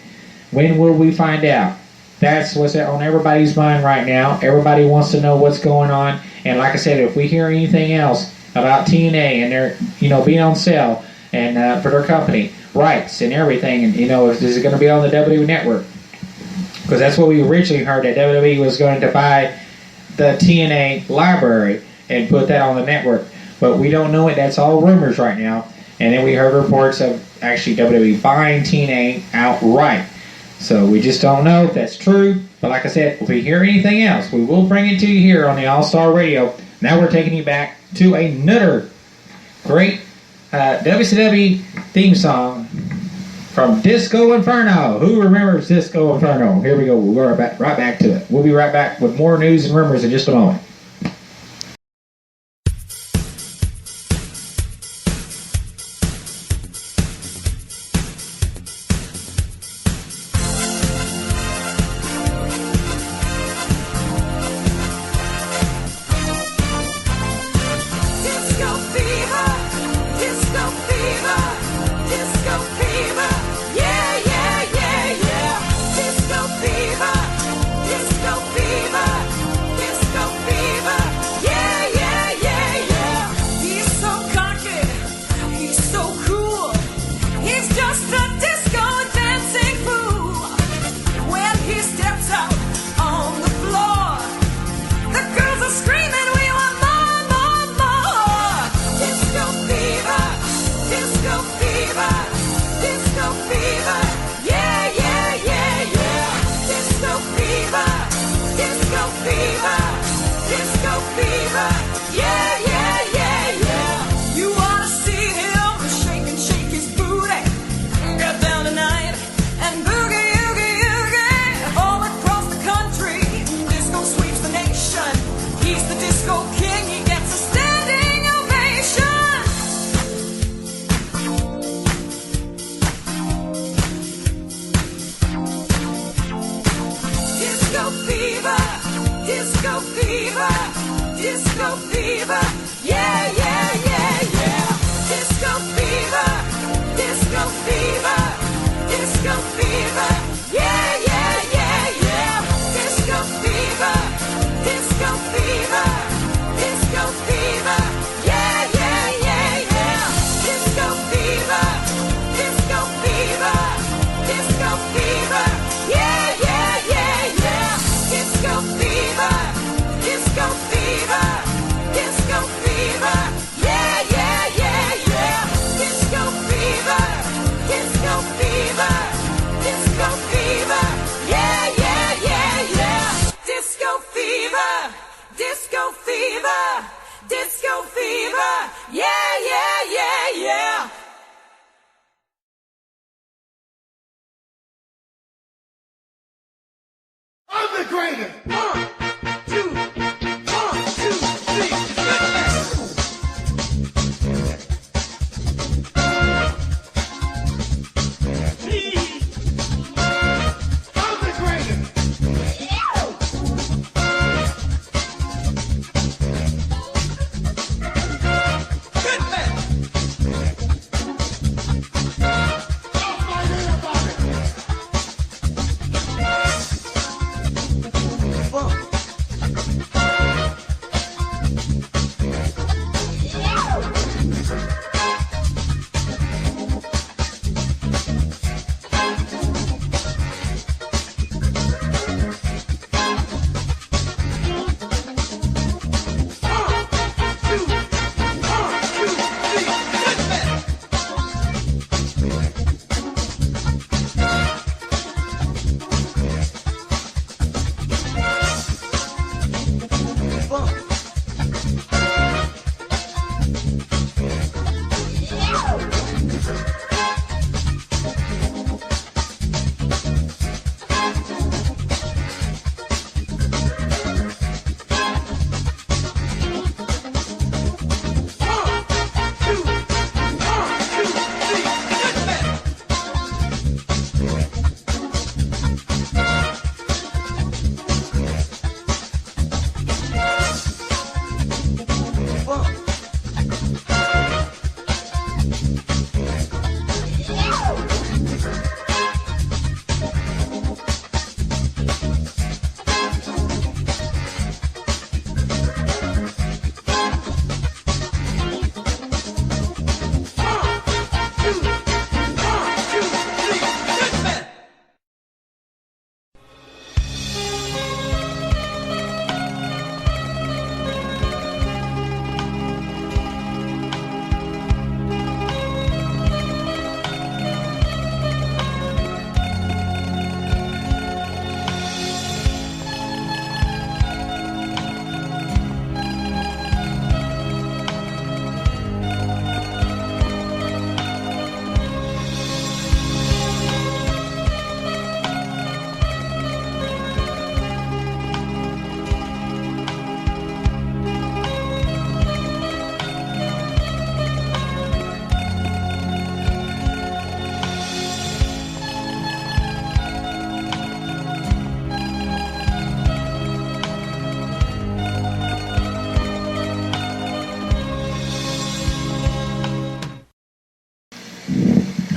When will we find out? That's what's on everybody's mind right now. Everybody wants to know what's going on. And like I said, if we hear anything else about TNA and their, being on sale and for their company rights and everything, and is it going to be on the WWE Network? Because that's what we originally heard, that WWE was going to buy the TNA library and put that on the network. But we don't know it. That's all rumors right now. And then we heard reports of actually WWE buying TNA outright. So we just don't know if that's true. But like I said, if we hear anything else, we will bring it to you here on the All-Star Radio. Now we're taking you back to another great WCW theme song from Disco Inferno. Who remembers Disco Inferno? Here we go. We'll go right back to it. We'll be right back with more news and rumors in just a moment. I'm the greatest. 1, 2, 1, 2, 3. I'm the greatest. Fuck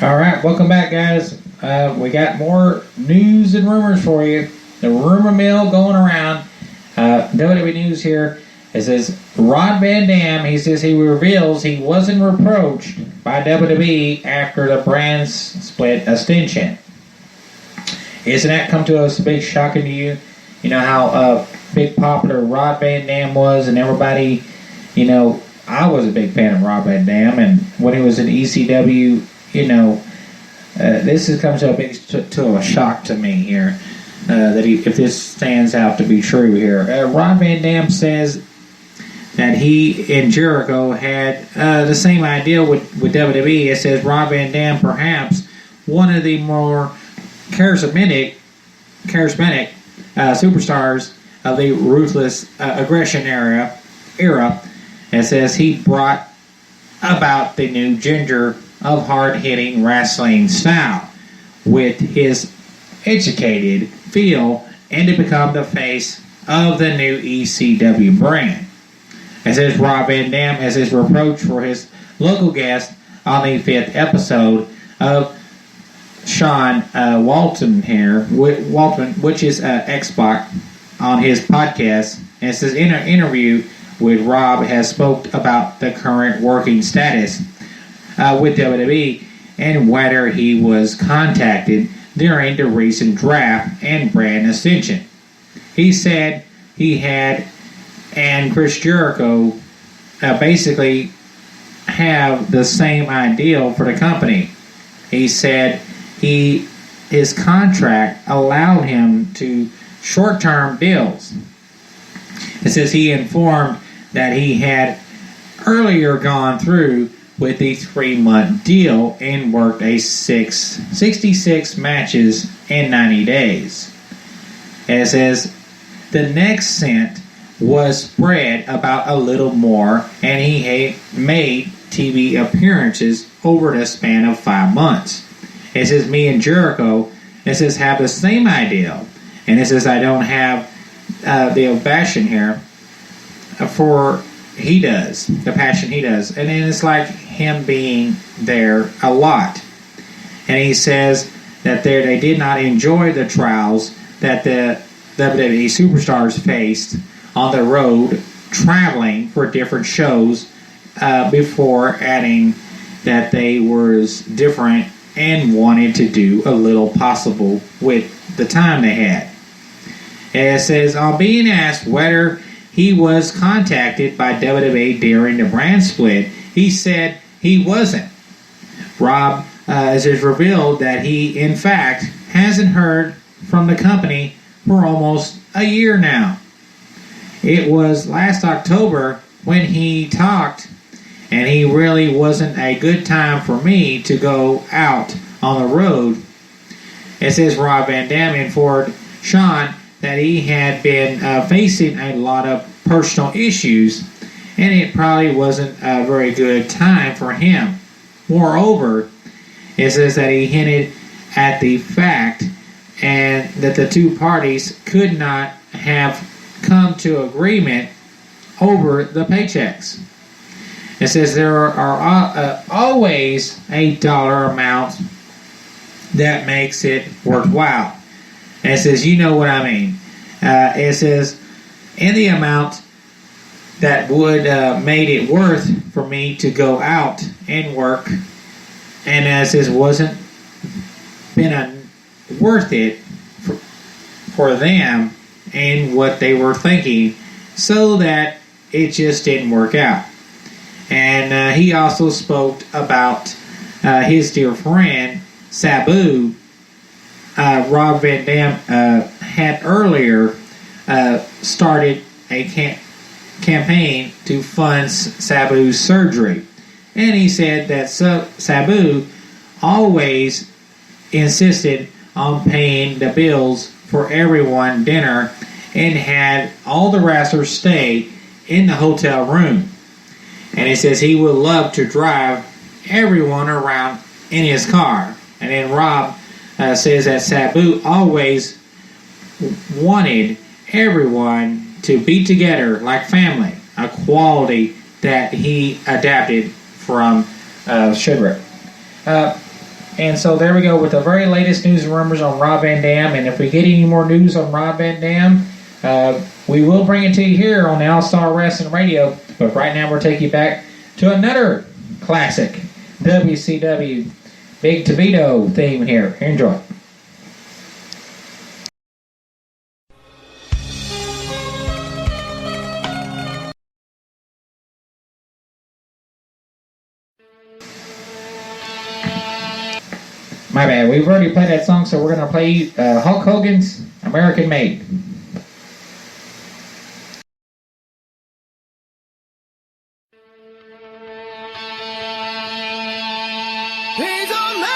All right, welcome back, guys. We got more news and rumors for you. The rumor mill going around. WWE news here. It says Rod Van Dam. He says he reveals he wasn't reproached by WWE after the brand split extension. Isn't that come to us a big shocking to you? You know how big popular Rod Van Dam was, and everybody, you know, I was a big fan of Rod Van Dam, and when he was in ECW, you know, this has come to a big to a shock to me here. That if this stands out to be true here, Rod Van Dam says that he and Jericho had the same idea with WWE. It says Rod Van Dam, perhaps one of the more charismatic superstars of the ruthless aggression era. It says he brought about the new ginger of hard-hitting wrestling style with his educated feel and to become the face of the new ECW brand. It says Rob Van Dam as his reproach for his local guest on the 5th episode of Sean Waltman here, which is X-Pac, on his podcast. And it says in an interview with Rob has spoke about the current working status with WWE and whether he was contacted during the recent draft and brand extension. He said he had and Chris Jericho basically have the same ideal for the company. He said his contract allowed him to short-term deals. It says he informed that he had earlier gone through with the 3-month deal and worked 66 matches in 90 days. It says the next cent was spread about a little more, and he had made TV appearances over the span of 5 months. It says me and Jericho, it says, have the same idea. And it says I don't have the passion here for he does, the passion he does. And then it's like him being there a lot. And he says that they did not enjoy the trials that the WWE superstars faced on the road traveling for different shows before adding that they was different and wanted to do a little possible with the time they had. And it says, on being asked whether he was contacted by WWE during the brand split, he said he wasn't. Rob has revealed that he, in fact, hasn't heard from the company for almost a year now. It was last October when he talked, and he really wasn't a good time for me to go out on the road. It says Rob Van Dam informed Sean that he had been facing a lot of personal issues, and it probably wasn't a very good time for him. Moreover, it says that he hinted at the fact and that the two parties could not have come to agreement over the paychecks. It says there are always a dollar amount that makes it worthwhile. And it says, you know what I mean. It says, in the amount that would made it worth for me to go out and work, and it says wasn't been worth it for them and what they were thinking, so that it just didn't work out. And he also spoke about his dear friend Sabu. Rob Van Dam had earlier started a campaign to fund Sabu's surgery. And he said that Sabu always insisted on paying the bills for everyone dinner and had all the wrestlers stay in the hotel room. And he says he would love to drive everyone around in his car. And then Rob says that Sabu always wanted everyone to be together like family, a quality that he adapted from Shedrick. And so there we go with the very latest news and rumors on Rob Van Dam. And if we get any more news on Rob Van Dam, we will bring it to you here on the All-Star Wrestling Radio. But right now we're taking you back to another classic WCW Big Tobito theme here. Enjoy. My bad. We've already played that song, so we're going to play Hulk Hogan's American Made. He's American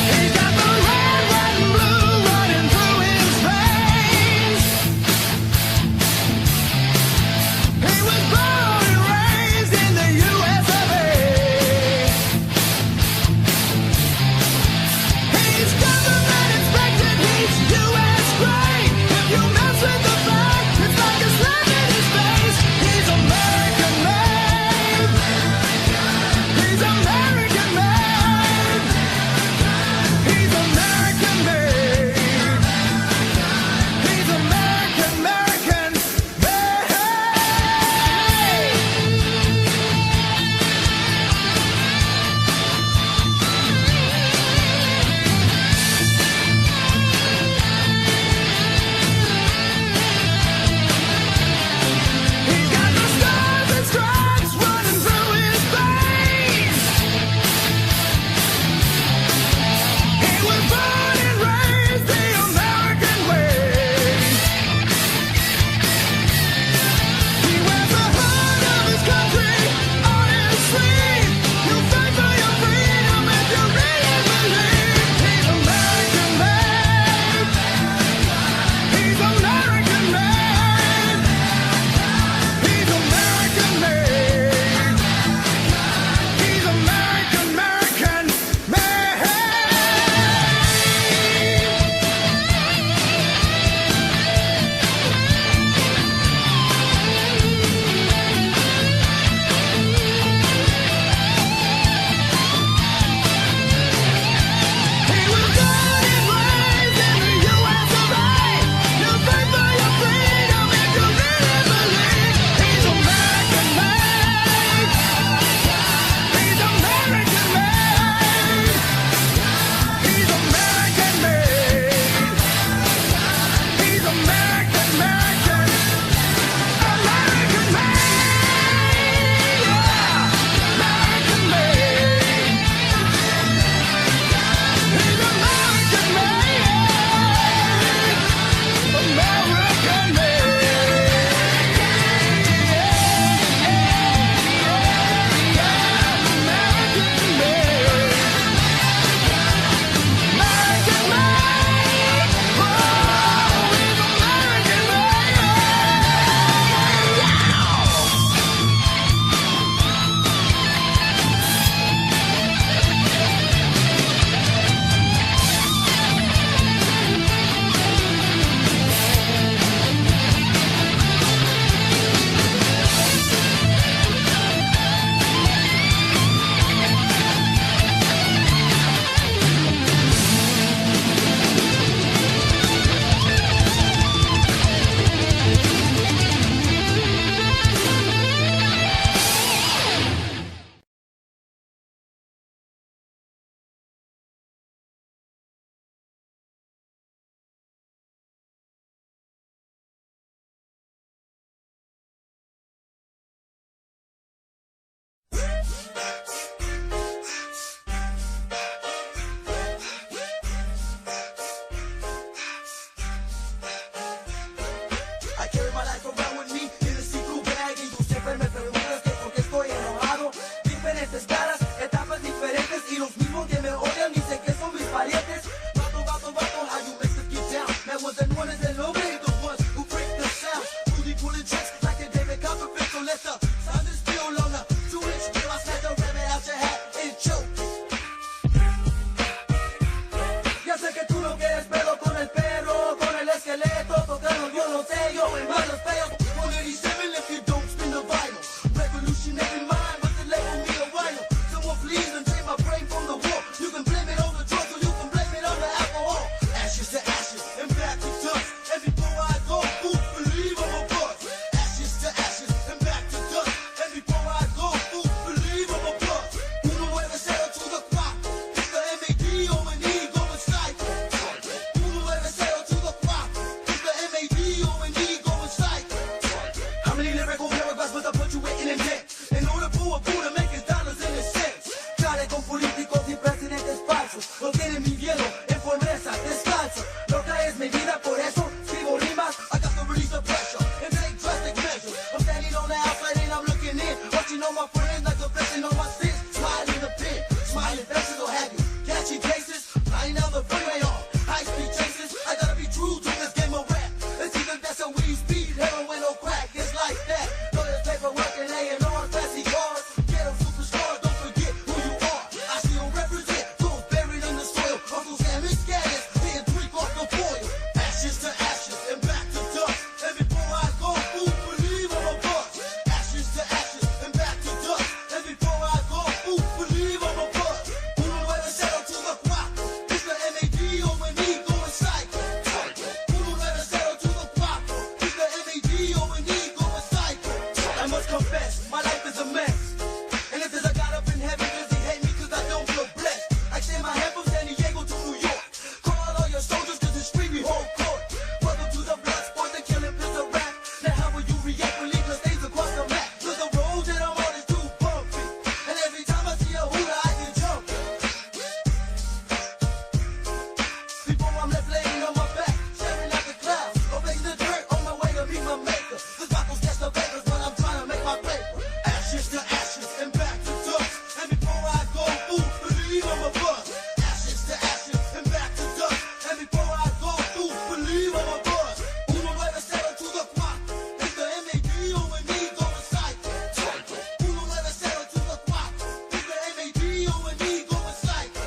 He's got the red, white, and blue running through his veins. He was born and raised in the US of A. He's government inspected, he's US grade. If you mess with the flag, it's like a slap in his face. He's American made. He's American made. He's American made. He's American made. He's got the stars and stripes running through his veins. He was born and raised the American way. He wears the hood of his country on his sleeve. You fight for your freedom if you really believe. He's American made. He's American made. He's American made. He's American made. He was born and raised in the US of A. You fight for your freedom if you really believe. He's American made. He's American made. He's American made. He's American American. American made. Yeah. American made. He's American made. American made. American made. American made. Oh, he's American I carry my life around with me in a see-through bag y tú siempre me preguntas que por qué estoy enojado. Diferentes caras, etapas diferentes y los mismos que me odian dicen que son mis parientes. Vato, vato, vato, how you make us get down? Man wasn't one of the nobody, the ones who break the sound. Truly pulling tricks like a David Copperfield, so let the sound is still on the Waiting on my friends like a blessing on my sins. Smiling in the pen, smiling faces will have you. Catching cases, flying down the freeway on high speed chases. I gotta be true to this game of rap. It's either that's a weed, speed, heroin, or crack. It's like that. Lawyers, paperwork, and A&R, fancy cars. Get them superstars, don't forget who you are. I still represent those buried in the soil. Uncle Sam is scandalous, being tweaked off the foil. Ashes to ashes and back to dust. And before I go, fool, believe I'm a bust. Ashes to ashes and back to dust. And before I go, fool, believe I'm a bust. Uno nueve cero to the cuatro. It's the M-A-D-O when he going psycho. Uno nueve cero to the cuatro. It's the M-A-D-O when he going psycho. I must confess, my life is a mess. And if there's a God up in heaven, does he hate me cause I don't feel blessed? I extend my hand from San Diego to New York. Call all your soldiers cause it's free, we hold court. Welcome to the blood sport, the killing is a rap. Now how will you react when legal stays across the map? Cause the road that I'm on is too bumpy. And every time I see a hooter, I get jumpy. Before I'm left laying on my back, staring at the clouds, obeying the dirt on my way to meet my maker. Cause bottles catch the vapors when I'm trying to make my paper. Ashes to ashes and back to dust. And before I go, fool, believe I'm a bust. Ashes to ashes and back to dust. And before I go, fool, believe I'm a bust. Uno nueve cero to the cuatro. It's the M-A-D-O when he going psycho. Uno nueve cero to the cuatro. It's the M-A-D-O when he going psycho.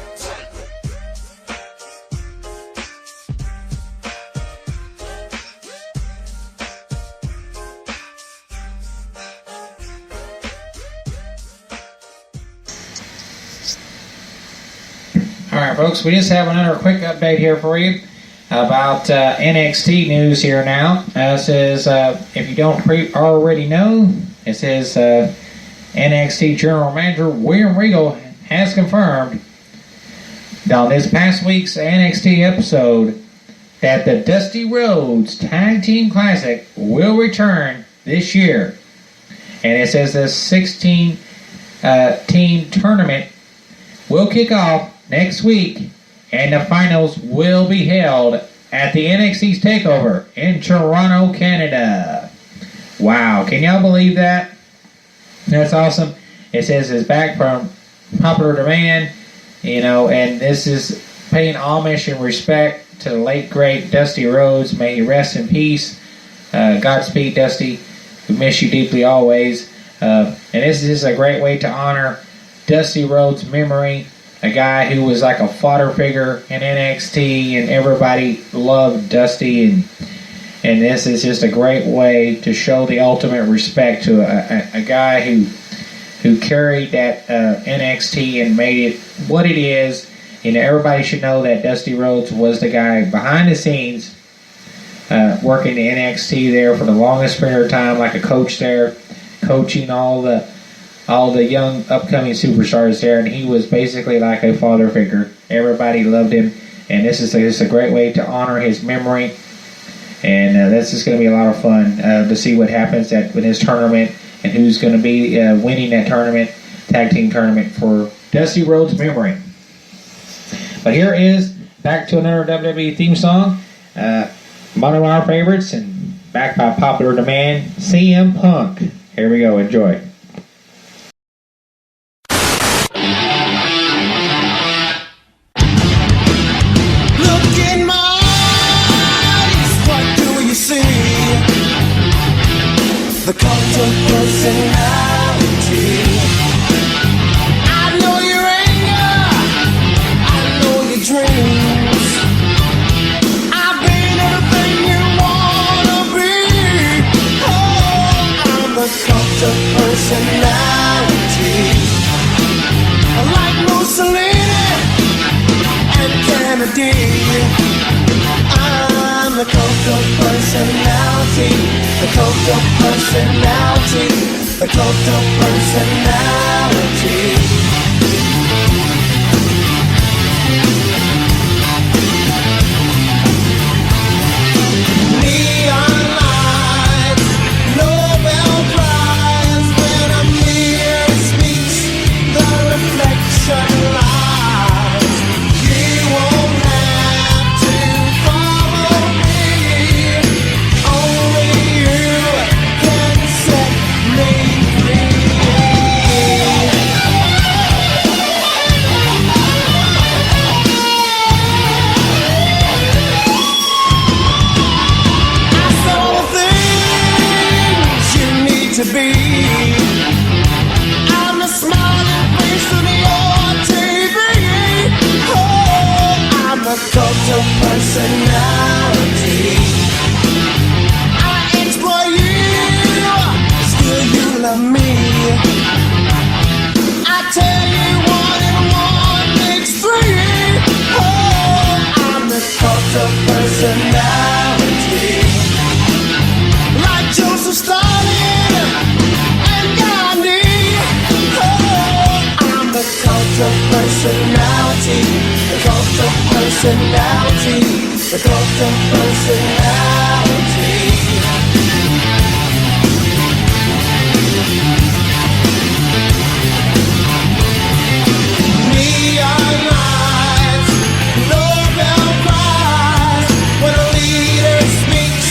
All right, folks, we just have another quick update here for you about NXT news here now. It says, if you don't already know, it says NXT General Manager William Regal has confirmed on this past week's NXT episode that the Dusty Rhodes Tag Team Classic will return this year. And it says the 16-team tournament will kick off next week, and the finals will be held at the NXT's TakeOver in Toronto, Canada. Wow, can y'all believe that? That's awesome. It says it's back from popular demand, and this is paying homage and respect to the late, great Dusty Rhodes. May he rest in peace. Godspeed, Dusty. We miss you deeply always. And this is a great way to honor Dusty Rhodes' memory, a guy who was like a fodder figure in NXT, and everybody loved Dusty, and this is just a great way to show the ultimate respect to a guy who carried that NXT and made it what it is. Everybody should know that Dusty Rhodes was the guy behind the scenes, working the NXT there for the longest period of time, like a coach there, coaching all the young upcoming superstars there, and he was basically like a father figure. Everybody loved him, and this is just a great way to honor his memory. And this is going to be a lot of fun to see what happens with his tournament and who's going to be winning that tournament, tag team tournament for Dusty Rhodes' memory. But here is back to another WWE theme song, one of our favorites, and backed by popular demand, CM Punk. Here we go, enjoy. Look in my eyes, what do you see? The cult of personality. I know your anger, I know your dreams. I've been everything you wanna be. Oh, I'm the cult of personality. Like Mussolini and Kennedy, I'm the cult of personality, the cult of personality, the cult of personality. Neon lights, Nobel Prize, when a mirror speaks, the reflection lies. You won't have to follow me, only you can set me free. to be. I'm the smiling face of your TV. Oh, I'm the cult of personality. I exploit you, still you love me. I tell you 1 and 1 makes 3. Oh, I'm the cult of personality. Like Joseph Stalin and Gandhi. Oh, I'm the cult of personality. The cult of personality. The cult of personality. Neon lights, Nobel Prize. When a leader speaks,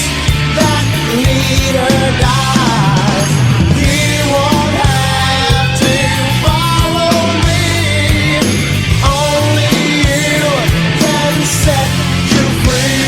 that leader dies. You won't have to follow me. Only you can set you free.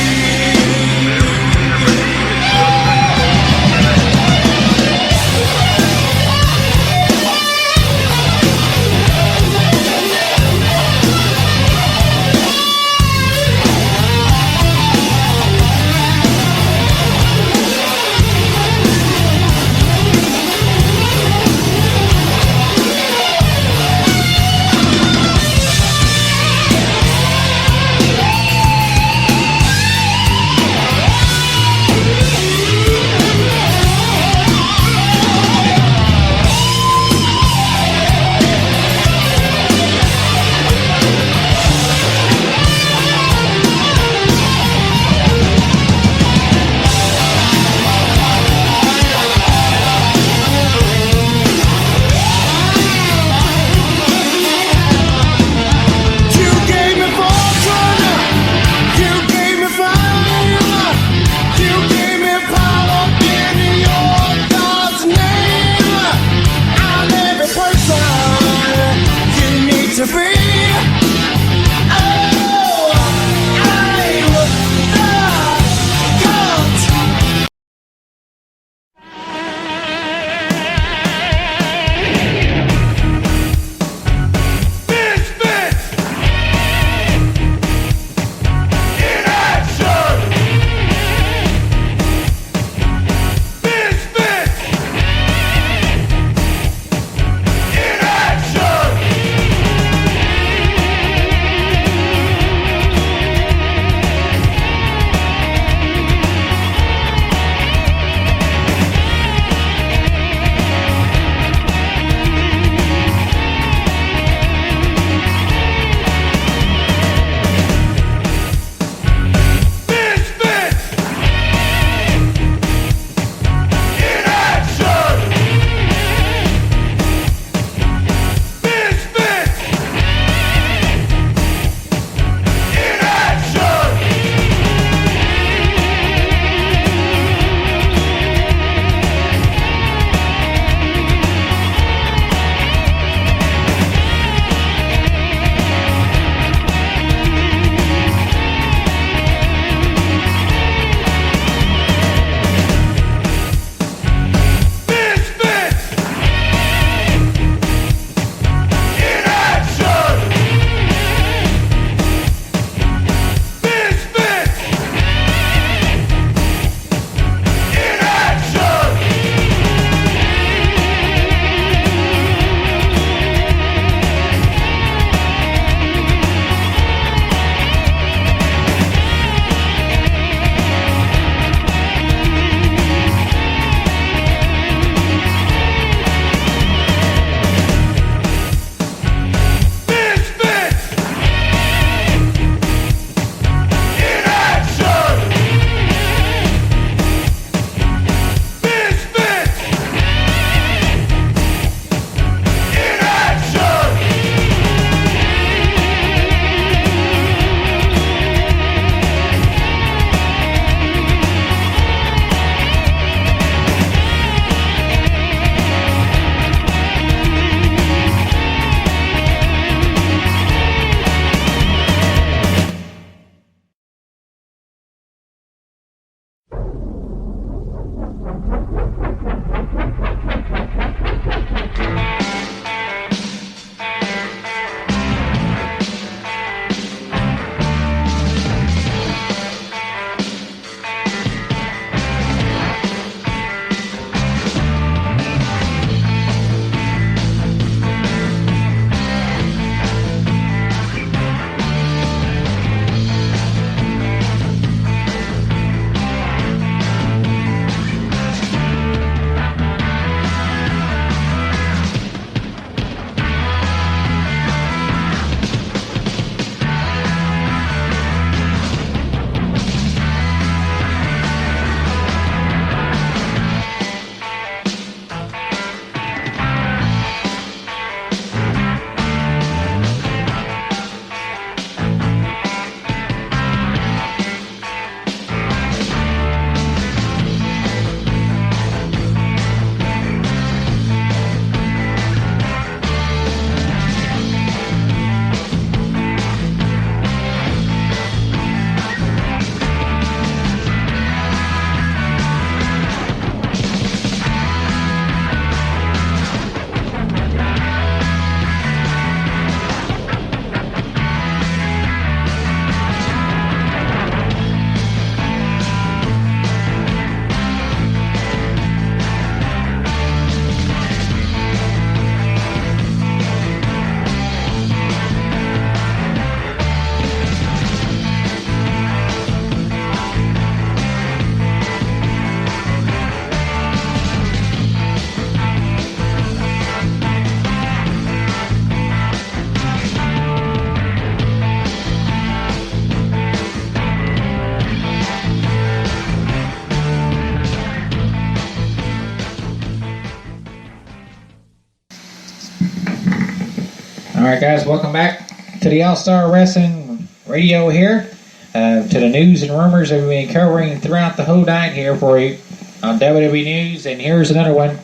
Alright guys, welcome back to the All-Star Wrestling Radio here. To the news and rumors that we've been covering throughout the whole night here for you on WWE News. And here's another one.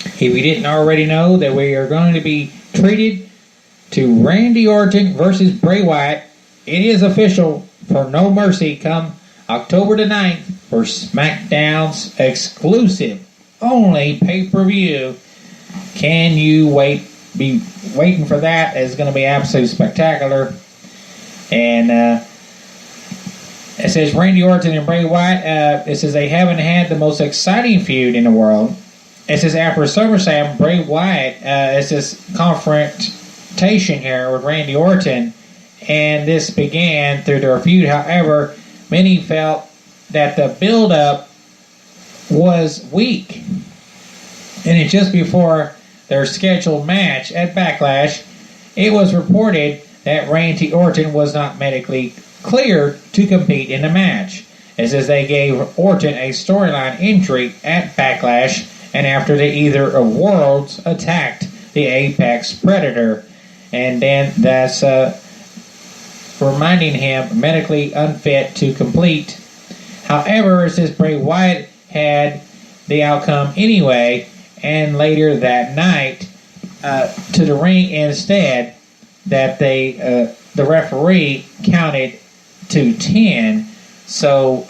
If you didn't already know that we are going to be treated to Randy Orton versus Bray Wyatt. It is official for No Mercy come October the 9th for SmackDown's exclusive only pay-per-view. Can you be waiting for that? It's going to be absolutely spectacular. And it says Randy Orton and Bray Wyatt. It says they haven't had the most exciting feud in the world. It says after SummerSlam, Bray Wyatt is this confrontation here with Randy Orton, and this began through their feud. However, many felt that the build-up was weak, and it just before their scheduled match at Backlash, it was reported that Randy Orton was not medically cleared to compete in the match. It says they gave Orton a storyline injury at Backlash, and after the Either of Worlds attacked the Apex Predator, and then that's reminding him medically unfit to complete. However, it says Bray Wyatt had the outcome anyway, and later that night to the ring instead, that the referee counted to 10, so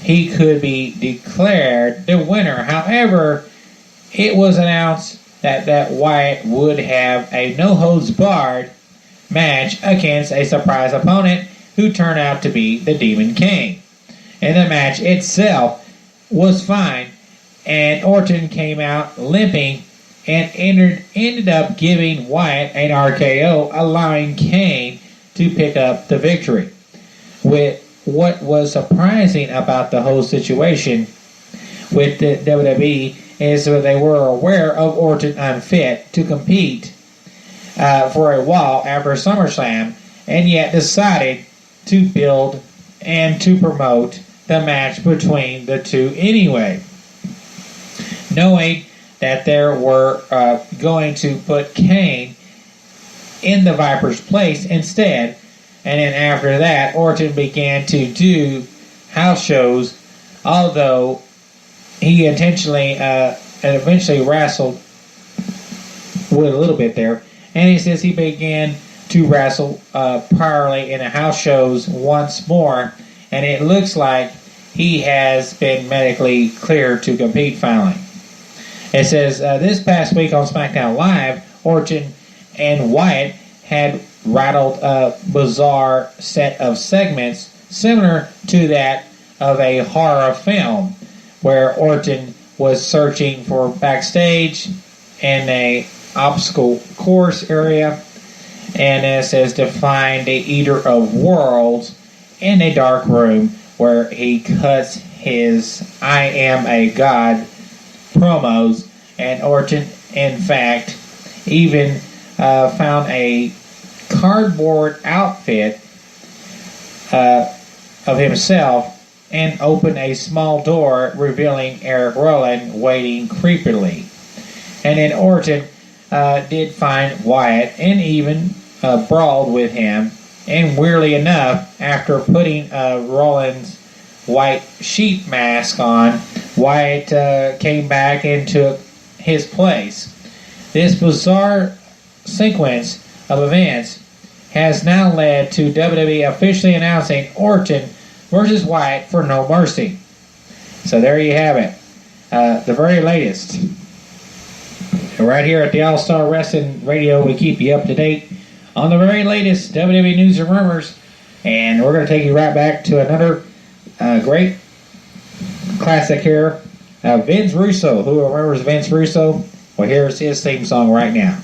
he could be declared the winner. However, it was announced that Wyatt would have a no-holds-barred match against a surprise opponent who turned out to be the Demon King. And the match itself was fine, and Orton came out limping and ended up giving Wyatt an RKO, allowing Kane to pick up the victory. With what was surprising about the whole situation with the WWE is that they were aware of Orton unfit to compete for a while after SummerSlam, and yet decided to build and to promote the match between the two anyway, knowing that they were going to put Kane in the Viper's place instead. And then after that, Orton began to do house shows, although he intentionally and eventually wrestled with a little bit there. And he says he began to wrestle priorly in the house shows once more, and it looks like he has been medically cleared to compete finally. It says this past week on SmackDown Live, Orton and Wyatt had rattled a bizarre set of segments similar to that of a horror film, where Orton was searching for backstage in a obstacle course area, and it says to find the Eater of Worlds in a dark room where he cuts his I Am a God promos, and Orton in fact even found a cardboard outfit of himself and opened a small door revealing Eric Rowan waiting creepily. And then Orton did find Wyatt and even brawled with him, and weirdly enough, after putting Rollins' white sheep mask on, Wyatt came back and took his place. This bizarre sequence of events has now led to WWE officially announcing Orton versus Wyatt for No Mercy. So there you have it. The very latest. Right here at the All-Star Wrestling Radio, we keep you up to date on the very latest WWE news and rumors. And we're going to take you right back to another great classic here. Vince Russo. Who remembers Vince Russo? Well, here's his theme song right now.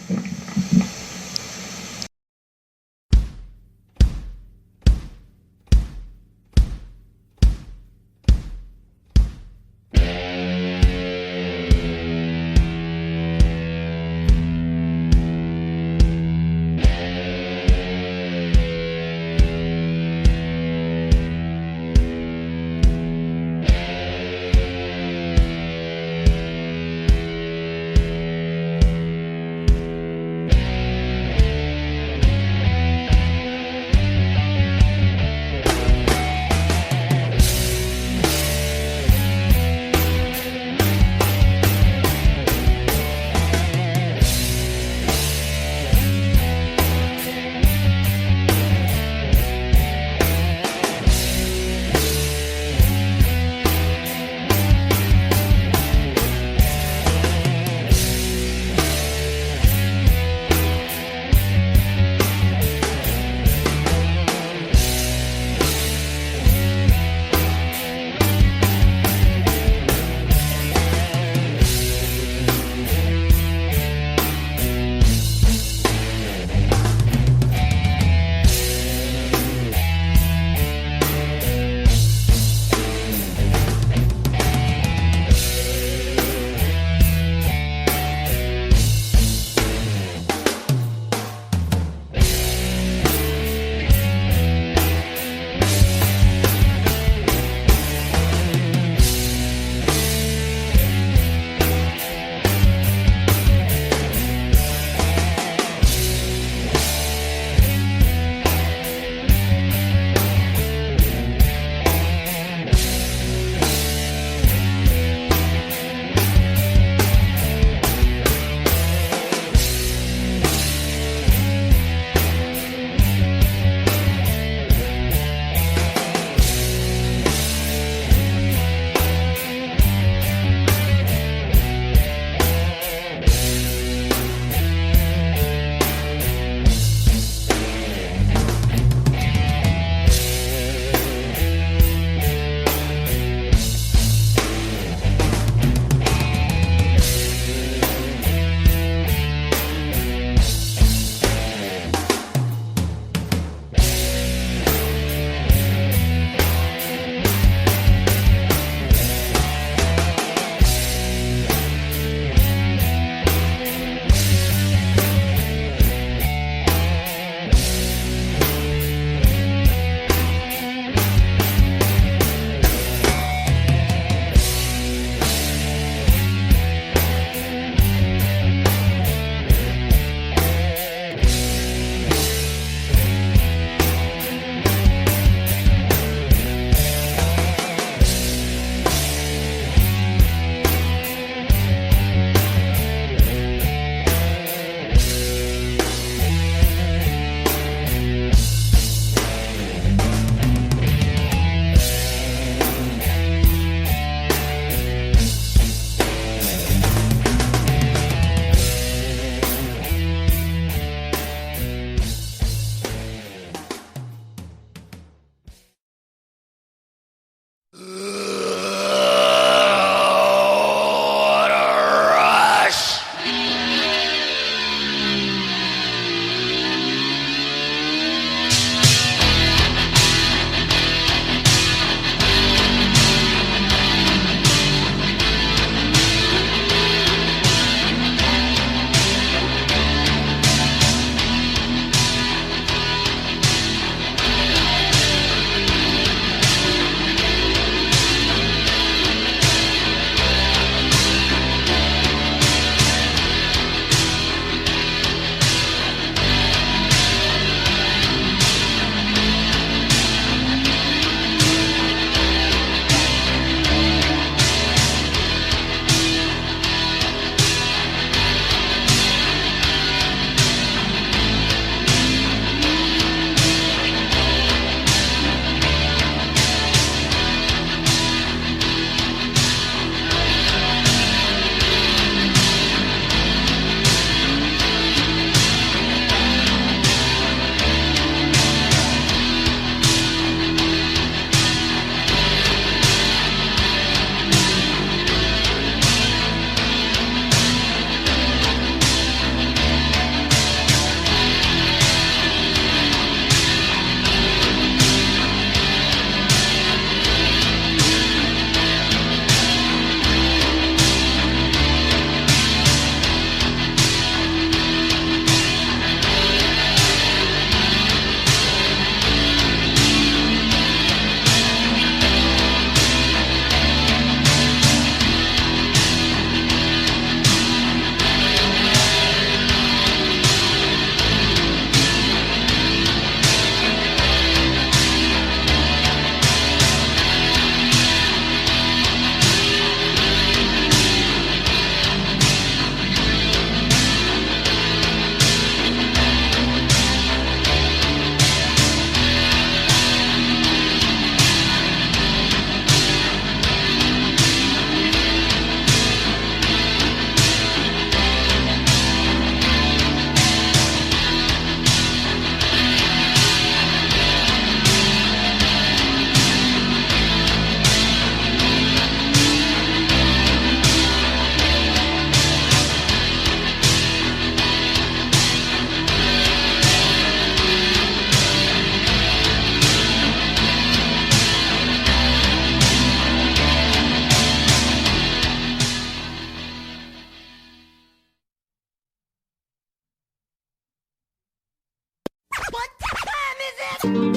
Going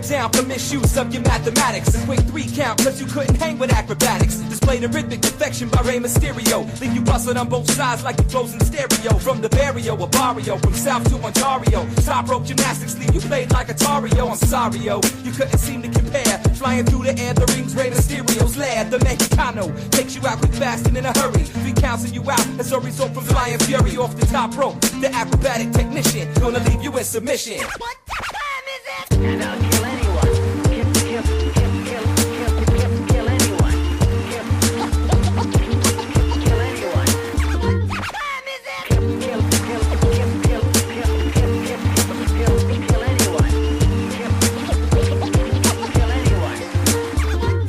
down for misuse of your mathematics. Quick 3 count cause you couldn't hang with acrobatics. Display the rhythmic perfection by Rey Mysterio. Leave you bustled on both sides like you frozen stereo. From the barrio or barrio, from south to Ontario. Top rope gymnastics leave you played like Atario. I'm sorry yo, you couldn't seem to compare. Flying through the air, the rings, Rey Mysterio's lair. The Mexicano takes you out quick, fast and in a hurry. 3 counts and you out as a result from flying fury off the top rope. The acrobatic technician gonna leave you in submission. What time is it? And I'll kill anyone. Kill anyone. Kill anyone. What time is it? Kill anyone. Kill anyone.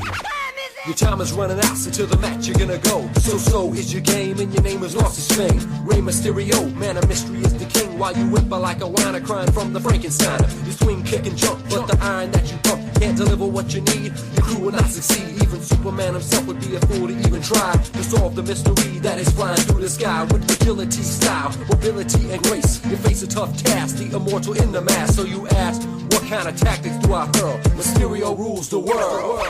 What time is it? Your time is running out, so to the match you're gonna go. So is your game, and your name is lost its fame. Rey Mysterio, man of mystery is the king. While you whimper like a whiner crying from the Frankensteiner. You swing, kick, and jump, but the iron that you pump can't deliver what you need. Your crew will not succeed. Even Superman himself would be a fool to even try to solve the mystery that is flying through the sky. With agility, style, mobility, and grace, you face a tough task, the immortal in the mask. So you ask, what kind of tactics do I hurl? Mysterio rules the world.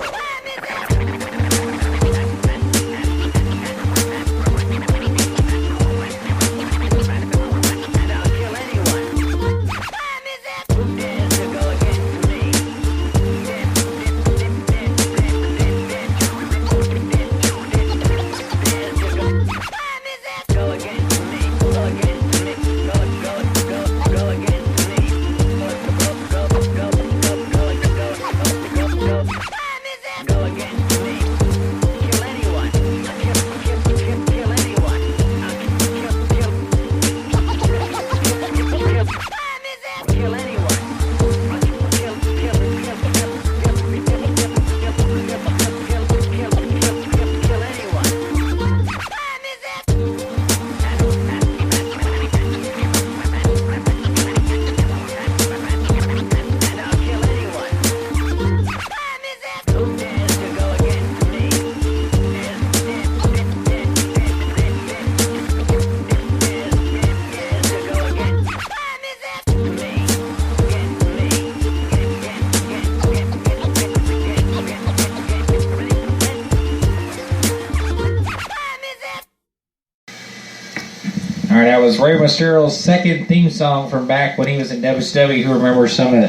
Alright, that was Rey Mysterio's second theme song from back when he was in WCW. Who remembers some of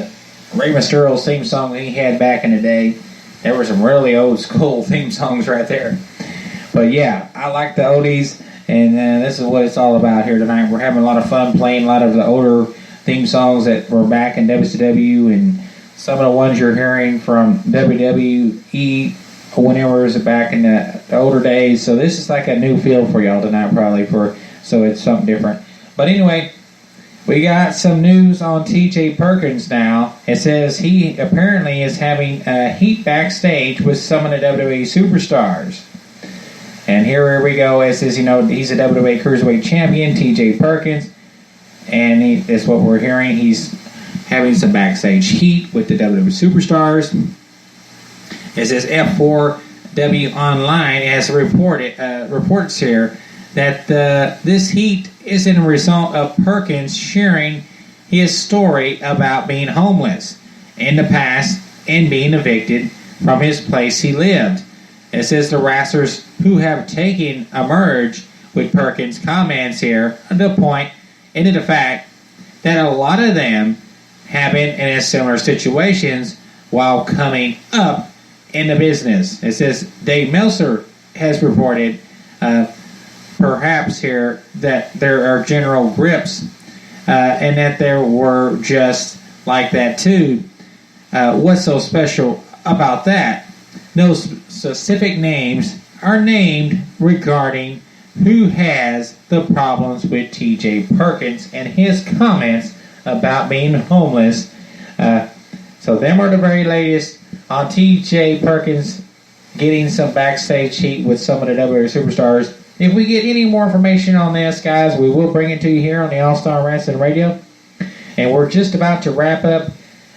Rey Mysterio's theme song that he had back in the day? There were some really old school theme songs right there. But yeah, I like the oldies, and this is what it's all about here tonight. We're having a lot of fun playing a lot of the older theme songs that were back in WCW, and some of the ones you're hearing from WWE whenever it was back in the older days. So this is like a new feel for y'all tonight, probably, so it's something different. But anyway, we got some news on TJ Perkins now. It says he apparently is having a heat backstage with some of the WWE superstars. And here we go. It says, he's a WWE Cruiserweight Champion, TJ Perkins. And that's what we're hearing. He's having some backstage heat with the WWE superstars. It says F4W Online has reports here that this heat is in a result of Perkins sharing his story about being homeless in the past and being evicted from his place he lived. It says the wrestlers who have taken emerge with Perkins' comments here to point into the fact that a lot of them have been in similar situations while coming up in the business. It says Dave Meltzer has reported perhaps here that there are general grips and that there were just like that too. What's so special about that? No specific names are named regarding who has the problems with TJ Perkins and his comments about being homeless. So them are the very latest on TJ Perkins getting some backstage heat with some of the WWE superstars. If we get any more information on this, guys, we will bring it to you here on the All-Star Wrestling Radio. And we're just about to wrap up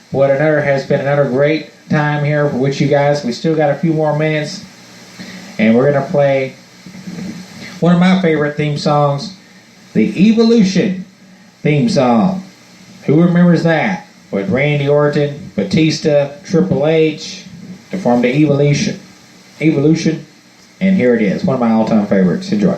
what has been another great time here with you guys. We still got a few more minutes, and we're going to play one of my favorite theme songs, the Evolution theme song. Who remembers that? With Randy Orton, Batista, Triple H to form the Evolution. And here it is, one of my all-time favorites. Enjoy.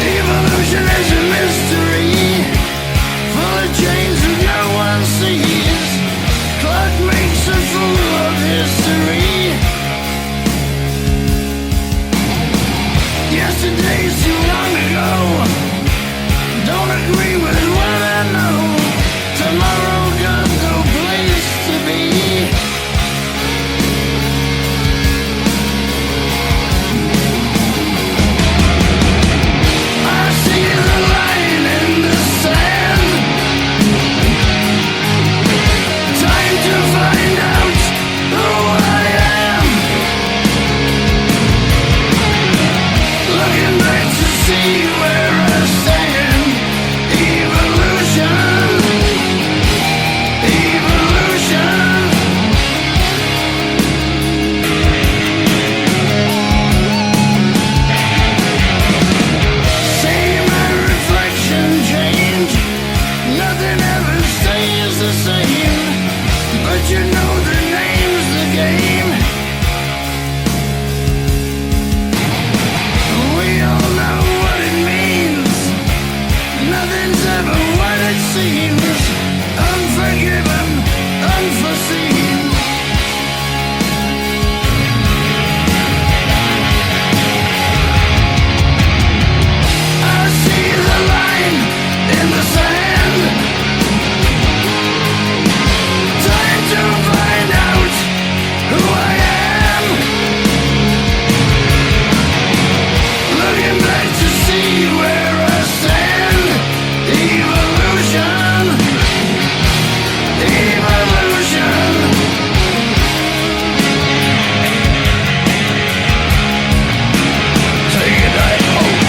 Evolution is a mystery, full of chains that no one sees. Clock makes a fool of history. Yesterday's too long ago. Don't agree with what I know. Tomorrow got no place to be. I see the line in the sand. Time to find out who I am. Looking back to see where I stand. Evolution. Evolution. See my reflection change. Nothing ever stays the same. But you know the name's the game. We all know what it means. Nothing's ever what it seems. Unforgiven, unforeseen. I see the line in the sand. Time to find out who I am. Looking back to see where I stand. Evolution. Evolution. Take it right home.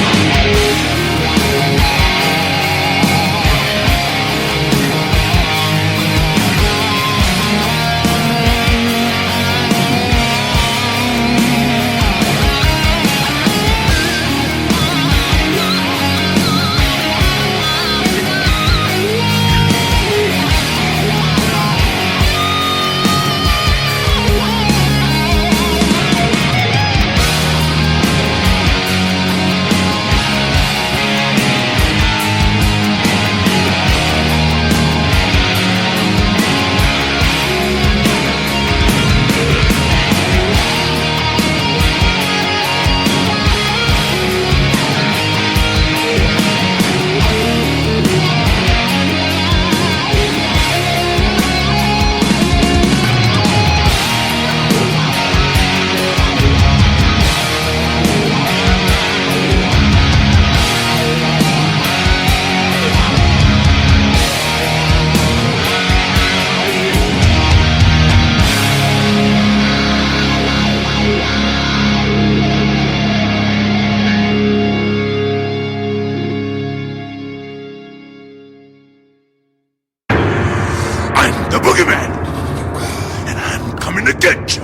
I'm the boogeyman, and I'm coming to get you.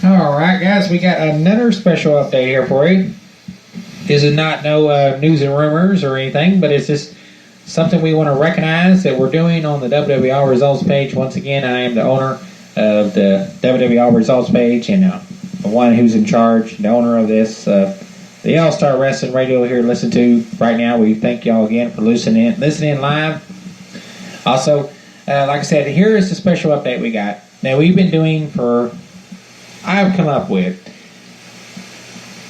All right, guys, we got another special update here for you. This is not no news and rumors or anything, but it's just something we want to recognize that we're doing on the WWL results page. Once again, I am the owner of the WWL results page and the one who's in charge, the owner of this, the All-Star Wrestling Radio here listen to right now. We thank y'all again for listening live. Also, like I said, here is the special update we got. Now, we've been doing I've come up with,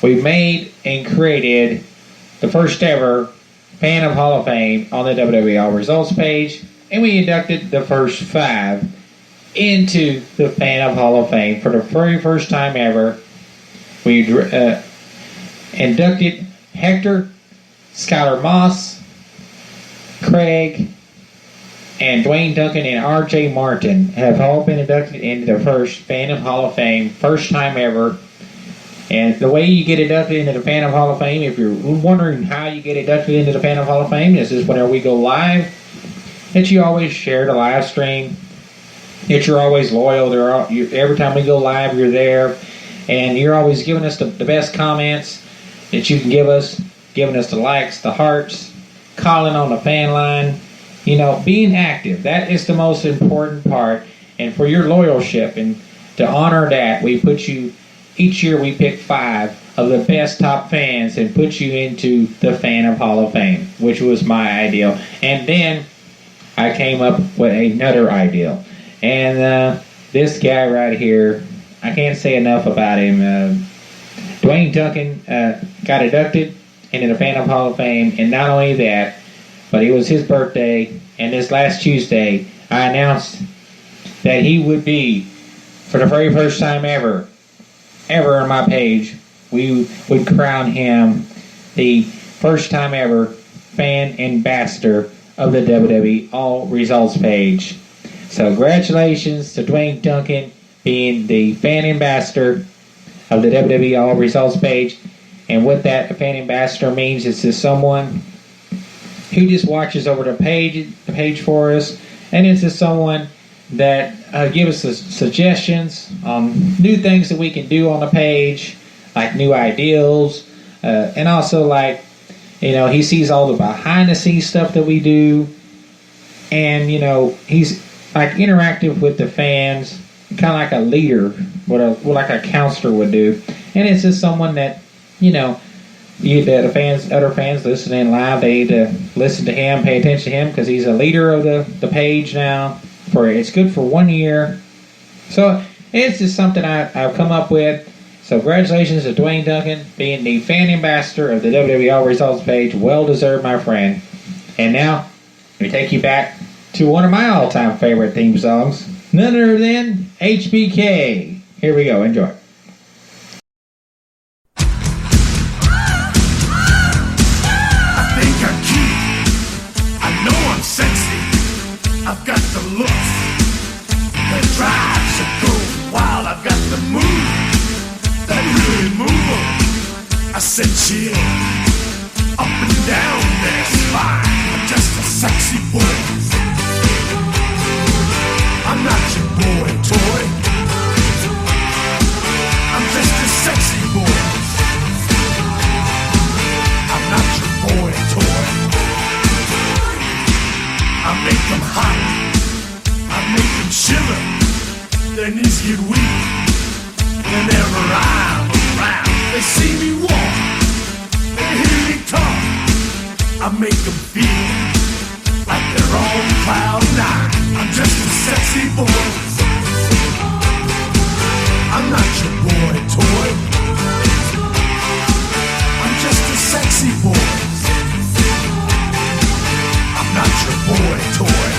we made and created the first ever Fan of Hall of Fame on the WWL results page, and we inducted the first 5 into the Fan of Hall of Fame for the very first time ever. We inducted Hector, Skylar Moss, Craig, and Dwayne Duncan and R.J. Martin have all been inducted into the first Fan of Hall of Fame, first time ever. And the way you get inducted into the Fan of Hall of Fame, if you're wondering how you get inducted into the Fan of Hall of Fame, this is whenever we go live, that you always share the live stream, that you're always loyal. Every time we go live, you're there, and you're always giving us the best comments that you can give us, giving us the likes, the hearts, calling on the fan line. You know, being active, that is the most important part. And for your loyalship and to honor that, we put you, each year we pick 5 of the best top fans and put you into the Fan of Hall of Fame, which was my ideal. And then I came up with another ideal. And this guy right here, I can't say enough about him. Dwayne Duncan got inducted into the Fan of Hall of Fame, and not only that, but it was his birthday, and this last Tuesday, I announced that he would be, for the very first time ever on my page, we would crown him the first time ever fan ambassador of the WWE All Results page. So congratulations to Dwayne Duncan being the fan ambassador of the WWE All Results page. And what that fan ambassador means is to someone who just watches over the page for us, And it's just someone that gives us suggestions on new things that we can do on the page, like new ideals, and also like, he sees all the behind the scenes stuff that we do, and he's like interactive with the fans, kind of like a leader, what like a counselor would do. And it's just someone that the fans, other fans listening live, they need to listen to him, pay attention to him, because he's a leader of the page now. It's good for 1 year. So it's just something I've come up with. So congratulations to Dwayne Duncan being the fan ambassador of the WWE All Results page. Well deserved, my friend. And now, let me take you back to one of my all-time favorite theme songs. None other than HBK. Here we go. Enjoy. I've got the looks that drives you go wild. I've got the moves that really move 'em. I said chill up and down their spine. I'm just a sexy boy. I'm not your boy toy. I'm just a sexy boy. I'm not your boy toy. I make them hot, I make them shiver, their knees get weak whenever I'm around. They see me walk, they hear me talk, I make them feel like they're on cloud nine. I'm just a sexy boy, I'm not your boy toy. I'm just a sexy boy, not your boy toy.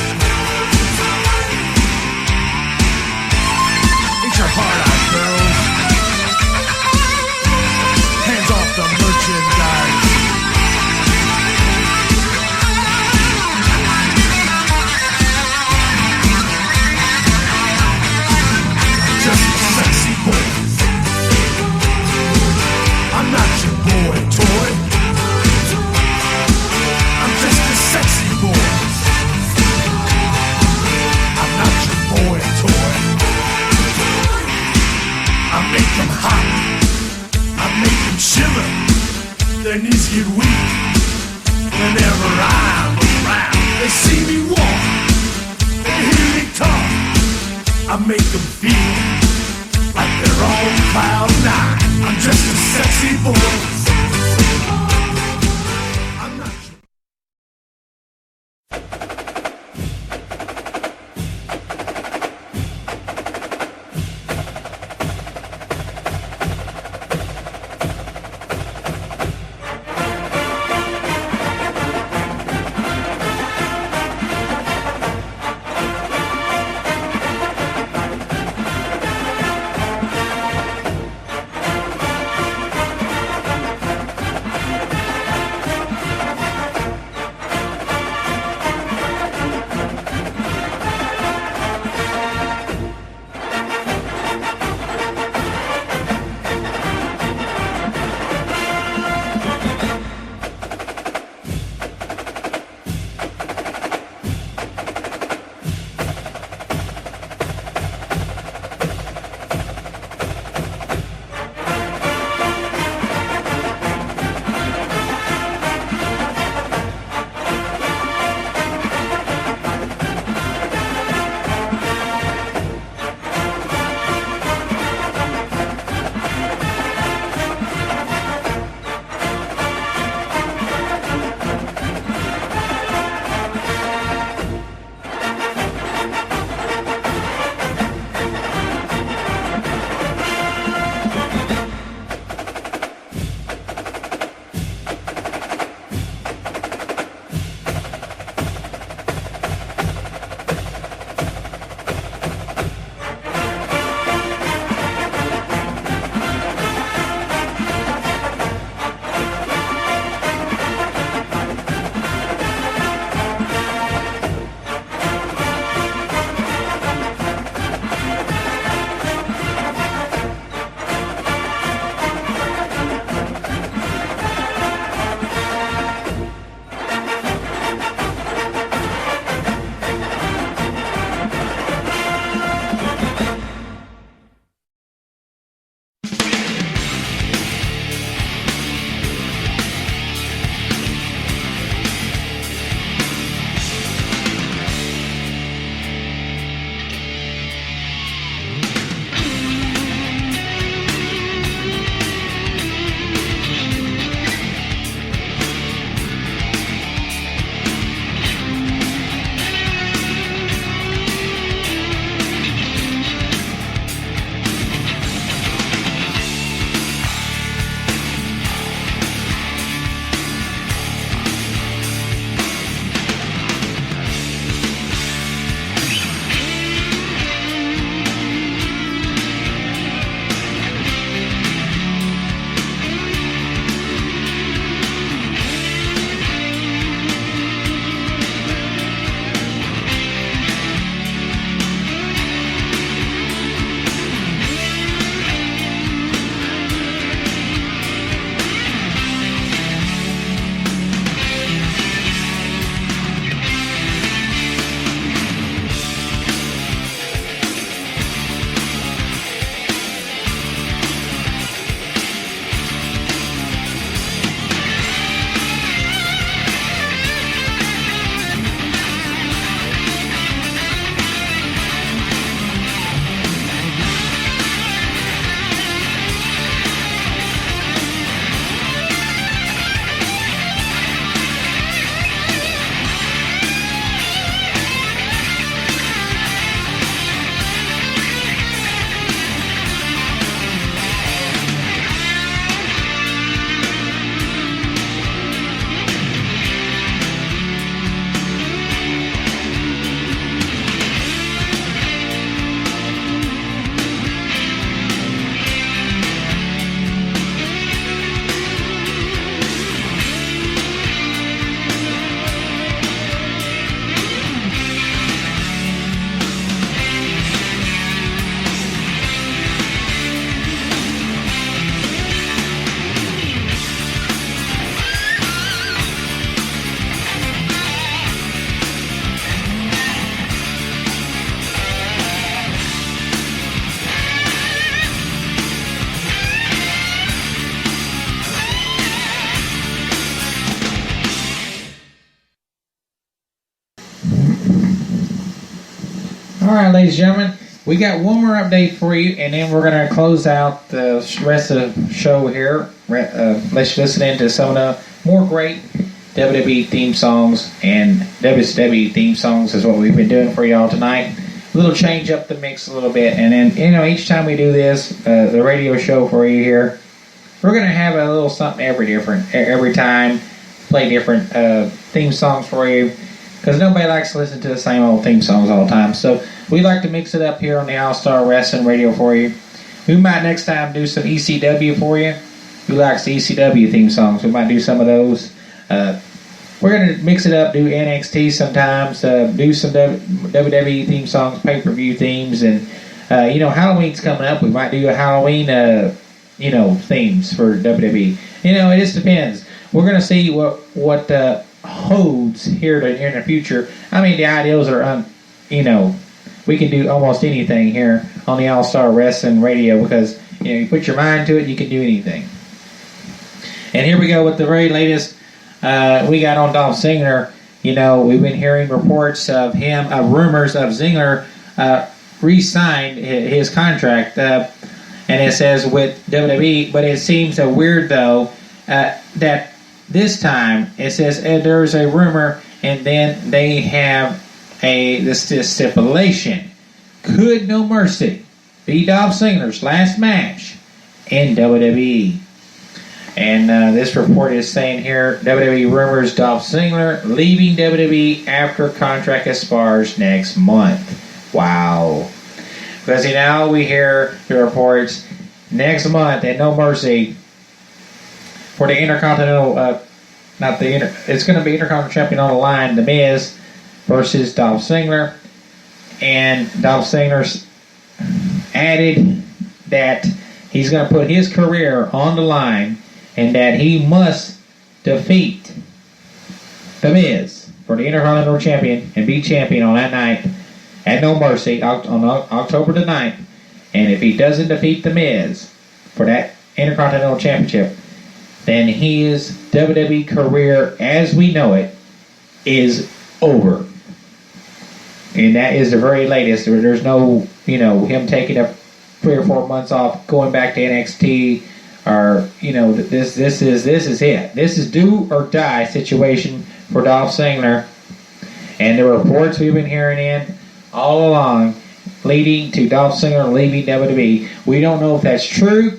Ain't your heart out, girls? Hands off the merchandise. All right, ladies and gentlemen, we got one more update for you, and then we're going to close out the rest of the show here. Let's listen into some of the more great WWE theme songs and WCW theme songs is what we've been doing for y'all tonight. A little change up the mix a little bit, and then each time we do this, the radio show for you here, we're going to have a little something every time, play different theme songs for you, because nobody likes to listen to the same old theme songs all the time. So we like to mix it up here on the All-Star Wrestling Radio for you. We might next time do some ECW for you. Who likes the ECW theme songs? We might do some of those. We're going to mix it up, do NXT sometimes, do some WWE theme songs, pay-per-view themes, and, Halloween's coming up. We might do a Halloween, themes for WWE. It just depends. We're going to see what holds here in the future. I mean, the ideals are, we can do almost anything here on the All-Star Wrestling Radio because, you put your mind to it, you can do anything. And here we go with the very latest we got on Dolph Ziggler. We've been hearing reports of him, rumors of Ziggler re-signed his contract, and it says with WWE, but it seems weird though that this time it says there's a rumor, and then they have this stipulation: could No Mercy be Dolph Ziggler's last match in WWE? And this report is saying here, WWE rumors Dolph Ziggler leaving WWE after contract expires next month. Wow. Because now we hear the reports next month at No Mercy for the Intercontinental, it's going to be Intercontinental Champion on the line, The Miz versus Dolph Ziggler. And Dolph Ziggler added that he's going to put his career on the line and that he must defeat The Miz for the Intercontinental Champion and be champion on that night at No Mercy on October the 9th. And if he doesn't defeat The Miz for that Intercontinental Championship, then his WWE career as we know it is over. And that is the very latest. There's no, him taking up 3 or 4 months off, going back to NXT, or this is it. This is do or die situation for Dolph Ziggler, and the reports we've been hearing in all along leading to Dolph Ziggler leaving WWE. We don't know if that's true,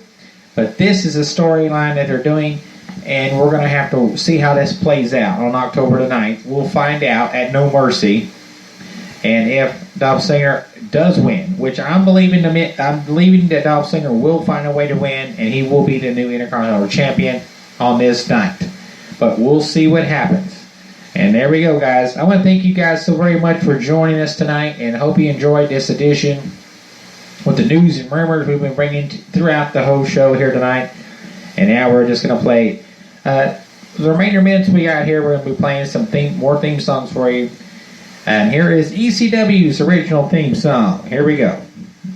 but this is a storyline that they're doing, and we're going to have to see how this plays out on October the 9th. We'll find out at No Mercy, and if Dolph Ziggler does win, which I'm believing that Dolph Ziggler will find a way to win, and he will be the new Intercontinental Champion on this night. But we'll see what happens. And there we go, guys. I want to thank you guys so very much for joining us tonight, and hope you enjoyed this edition with the news and rumors we've been bringing throughout the whole show here tonight. And now we're just going to play the remainder minutes we got here. We're going to be playing some more theme songs for you. And here is ECW's original theme song. Here we go.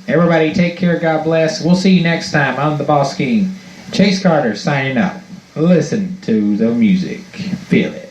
Everybody take care. God bless. We'll see you next time. I'm the Boss King. Chase Carter signing up. Listen to the music. Feel it.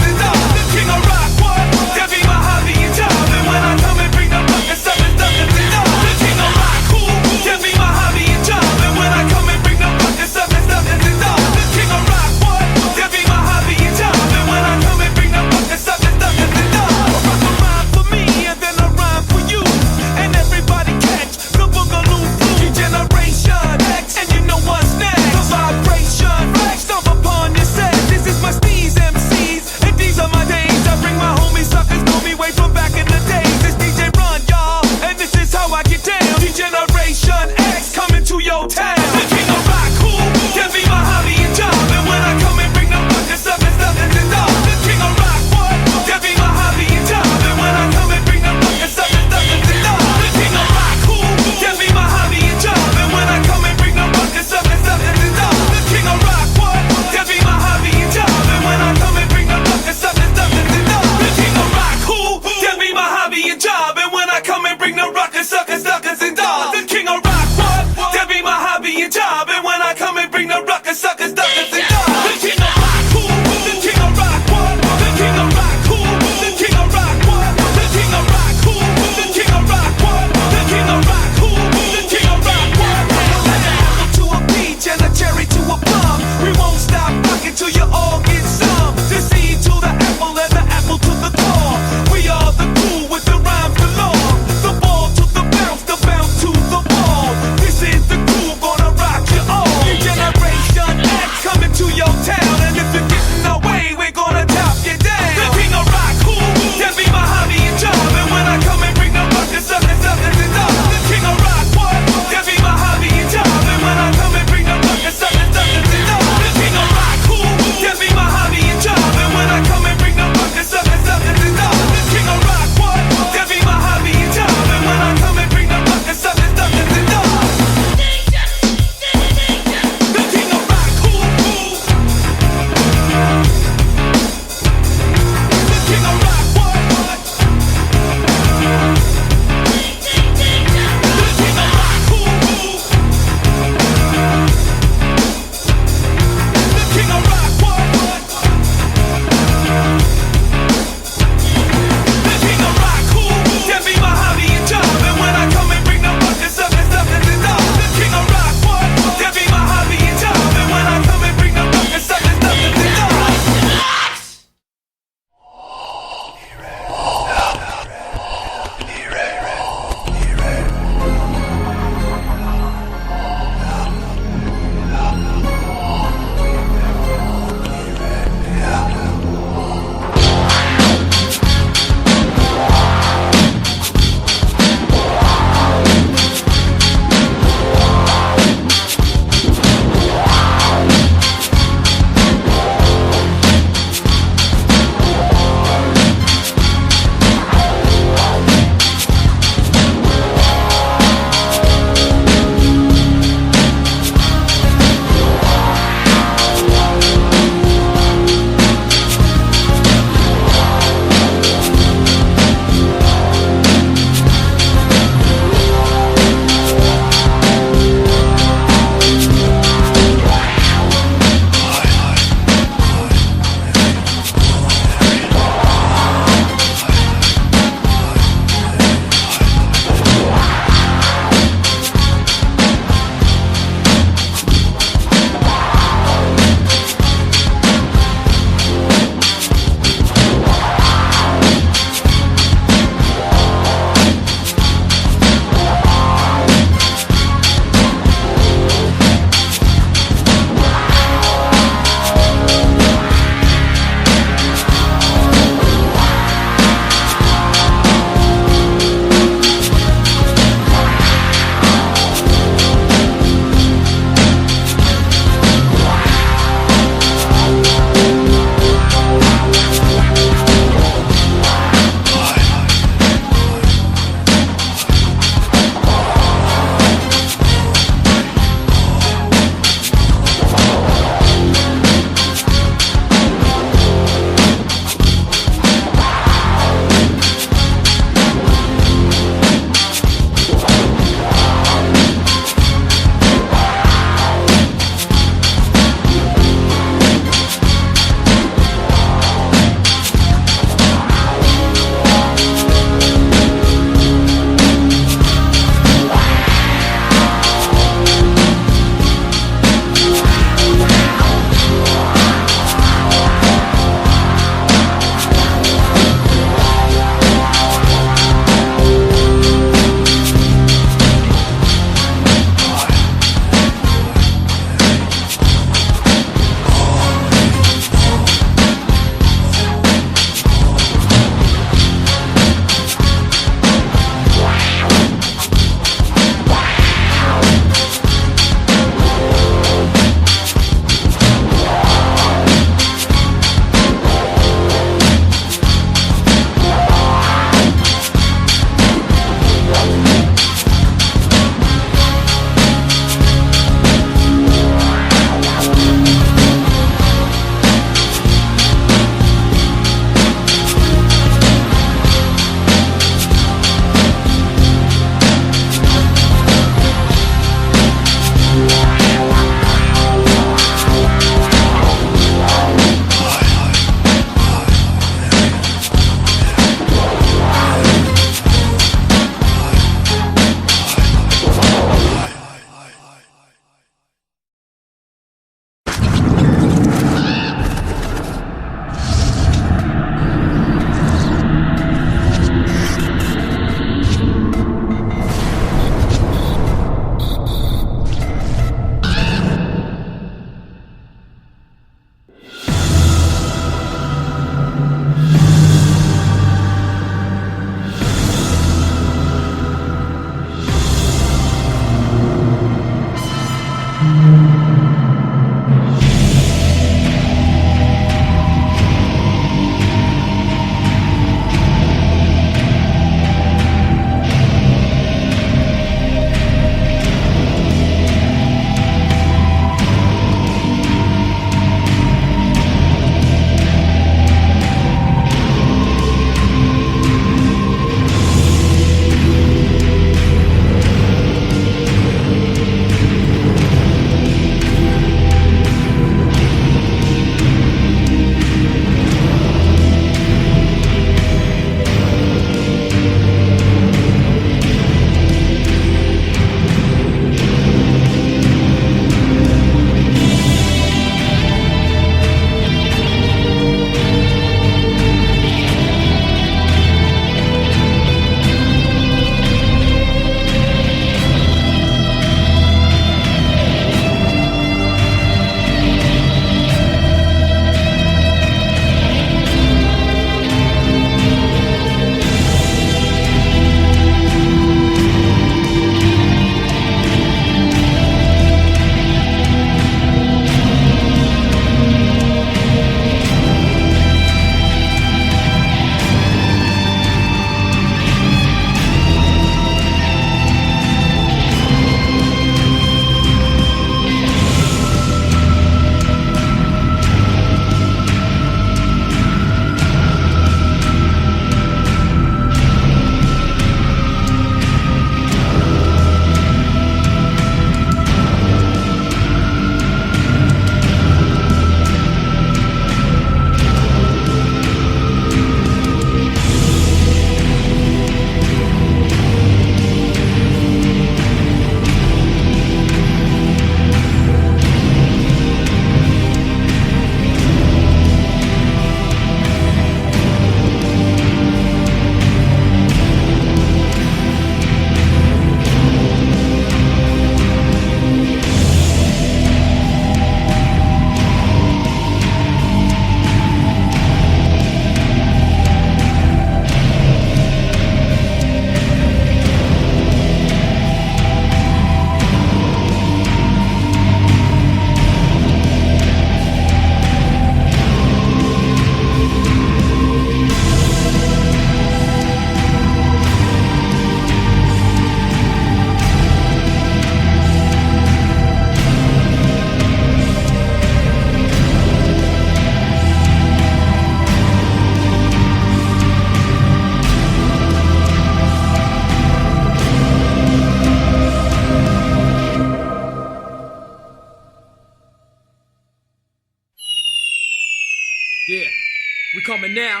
now.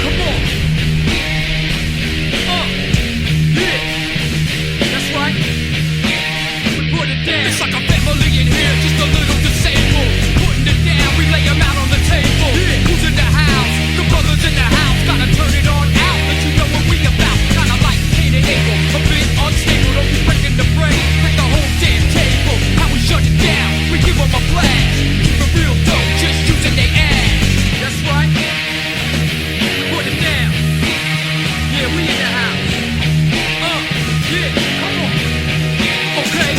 Come on. Yeah. That's right. We put it down. It's like a family in here, just a little disabled. Putting it down, we lay them out on the table. Yeah. Who's in the house? The brothers in the house. Gotta turn it on out, let you know what we about. Kinda like Cain and Abel. A bit unstable, don't be breaking the brain. Break the whole damn table. How we shut it down, we give them a blast. Keep it real dope, just using their ass. That's right. Put it down. Yeah, we in the house. Yeah, come on. Okay.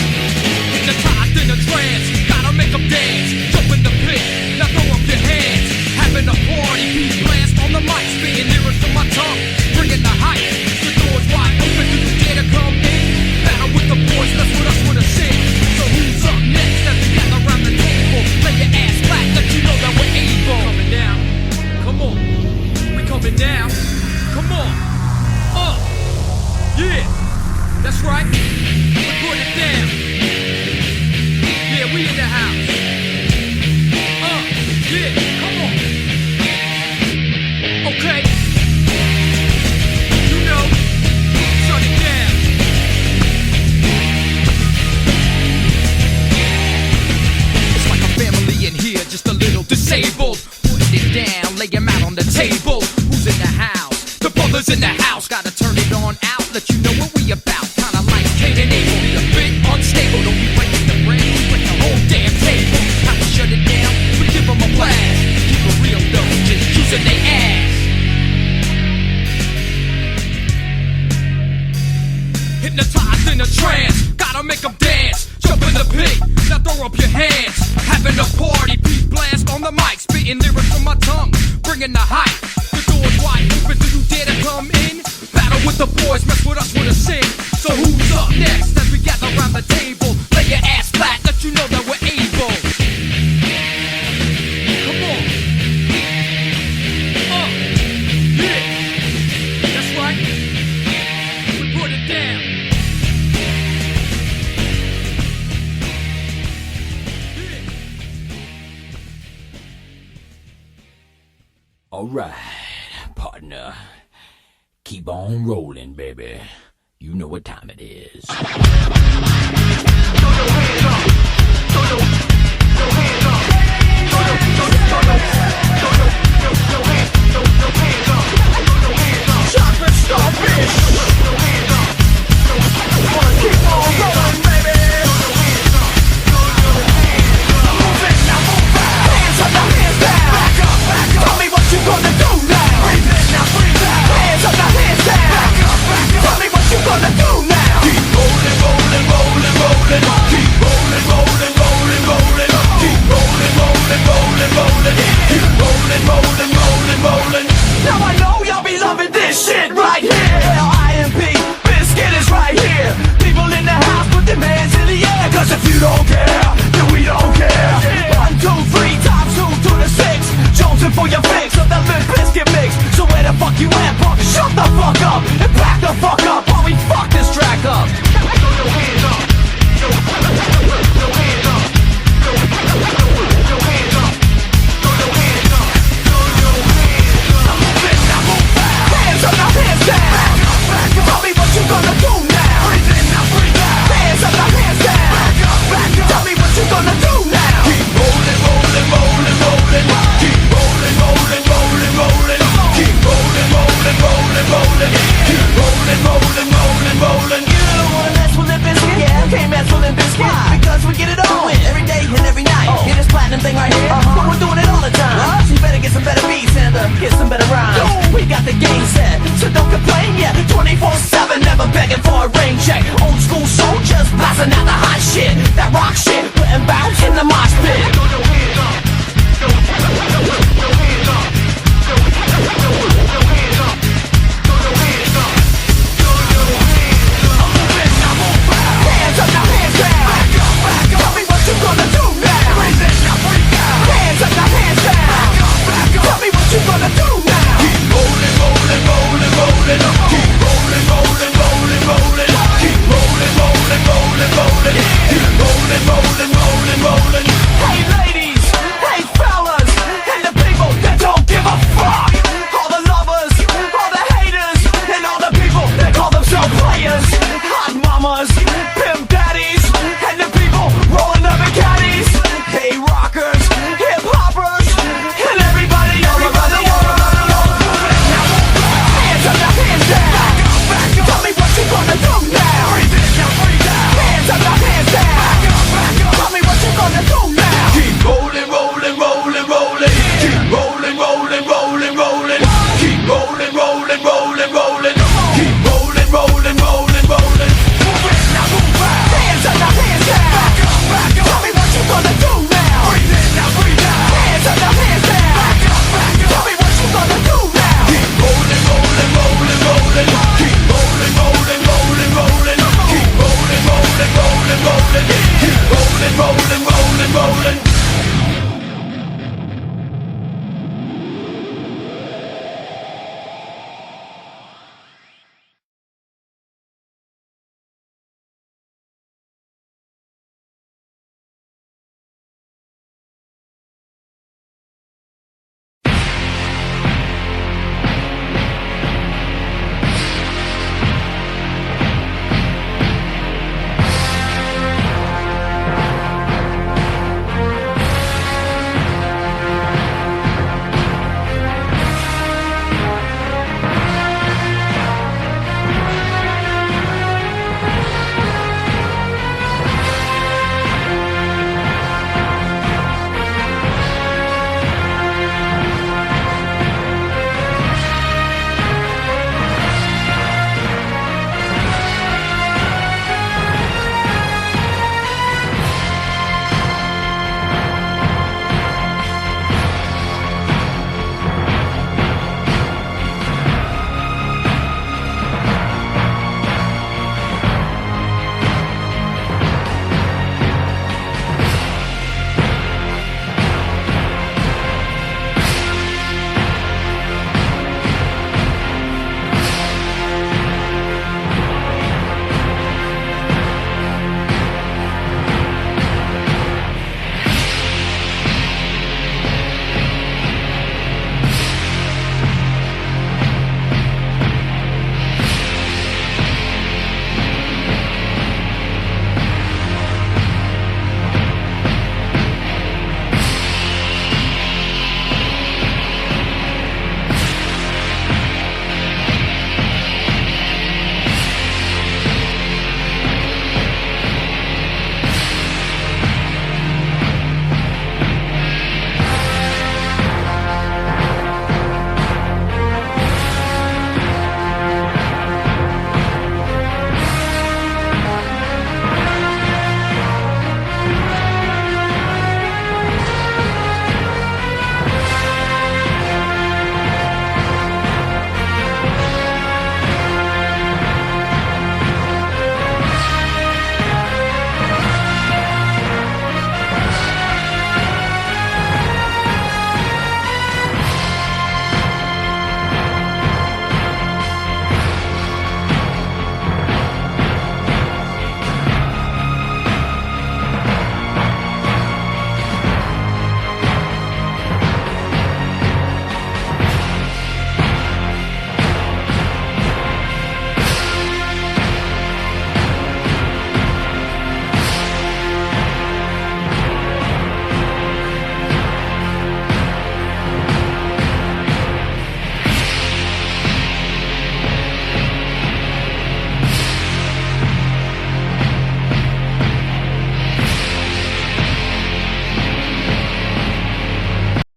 Hypnotized in a trance. Gotta make them dance. Jump in the pit. Now throw up your hands. Having a party. Beat blast on the mic. Spitting lyrics from my tongue. Bringing the hype. The door's wide open. Do you dare to come in? Battle with the boys. Let's put us with a sing. So who's up next? As we gather around the table. Lay your ass flat. Let you know that we're able. Coming down. Come on. We coming down. Come on. Yeah. That's right. We put it down. Yeah, we in the house. Yeah, come on. Okay. You know, shut it down. It's like a family in here, just a little disabled. Putting it down, lay him out on the table. Who's in the house? The brothers in the house. Gotta turn it on out, let you know what we about. Kinda like Cain and Abel. Be a bit unstable, don't be breaking the brain. We break the whole damn table. How we shut it down, we give them a blast. Keep it real though, just using their ass. Hypnotized in a trance, gotta make them dance. Jump in the pit, now throw up your hands. Having a party, beat blast on the mic. Spitting lyrics from my tongue, bringing the hype. The door's wide open, do you dare to come in? Battle with the boys, mess with us with a sing. So who's up next as we gather around the table? Lay your ass flat, let you know that we're able. Come on. Yeah. That's right. We put it down. Alright, partner. Keep on rolling, baby. You know what time it is. Throw your hands up. Throw your hands up. Throw your hands up. Chocolate starfish. Throw your hands up. Keep on rolling, baby. Move it, now move out. Hands up, now hands down. Back up, back up. Tell me what you gonna do now. Breathe in, now breathe out. Hands up, now hands down. Back up, back up. Tell me what you gonna do now. Keep rolling, rolling, rolling, rolling. Keep rolling, rolling, rolling, rolling. Keep rolling, rolling, rolling, rolling. Keep rolling, rolling, rolling, rolling. Now I know y'all be loving this shit right here. L.I.M.P. Biscuit is right here. People in the house, put their hands in the air. Cause if you don't care, then we don't care. 1, 2, 3 times 2 to the 6. Jonesing for your fix of that Limp Biscuit mix. So where the fuck you at, punk? Shut the fuck up and back the fuck up while we fuck this track up. Throw your hands up. Throw your hands up. Throw your hands up. Throw your hands up. Throw your hands up. Now move it, now move out. Hands up, now hands down. Back up, back up. Tell me what you gonna do now. Breathe in, now breathe out. Hands up, now hands down. Back up, back up. Tell me what you gonna do now. Keep rolling, rolling, rolling, rolling. Keep rolling, rolling, rolling, rolling. Keep rolling, rolling, rolling, rolling. Keep rolling, rolling, rolling, rolling. You don't wanna mess with Limp Bizkit? Yeah, can't mess with Limp Bizkit. Why? Because we get it on every day and every night. Hear this platinum thing right here? But we're doing it all the time. So you better get some better beats and get some better rhymes. We got the game set, so don't complain. Yeah, 24/7, never begging for a rain check. Old school soldiers blasting out the hot shit, that rock shit, putting bounce in the mosh pit.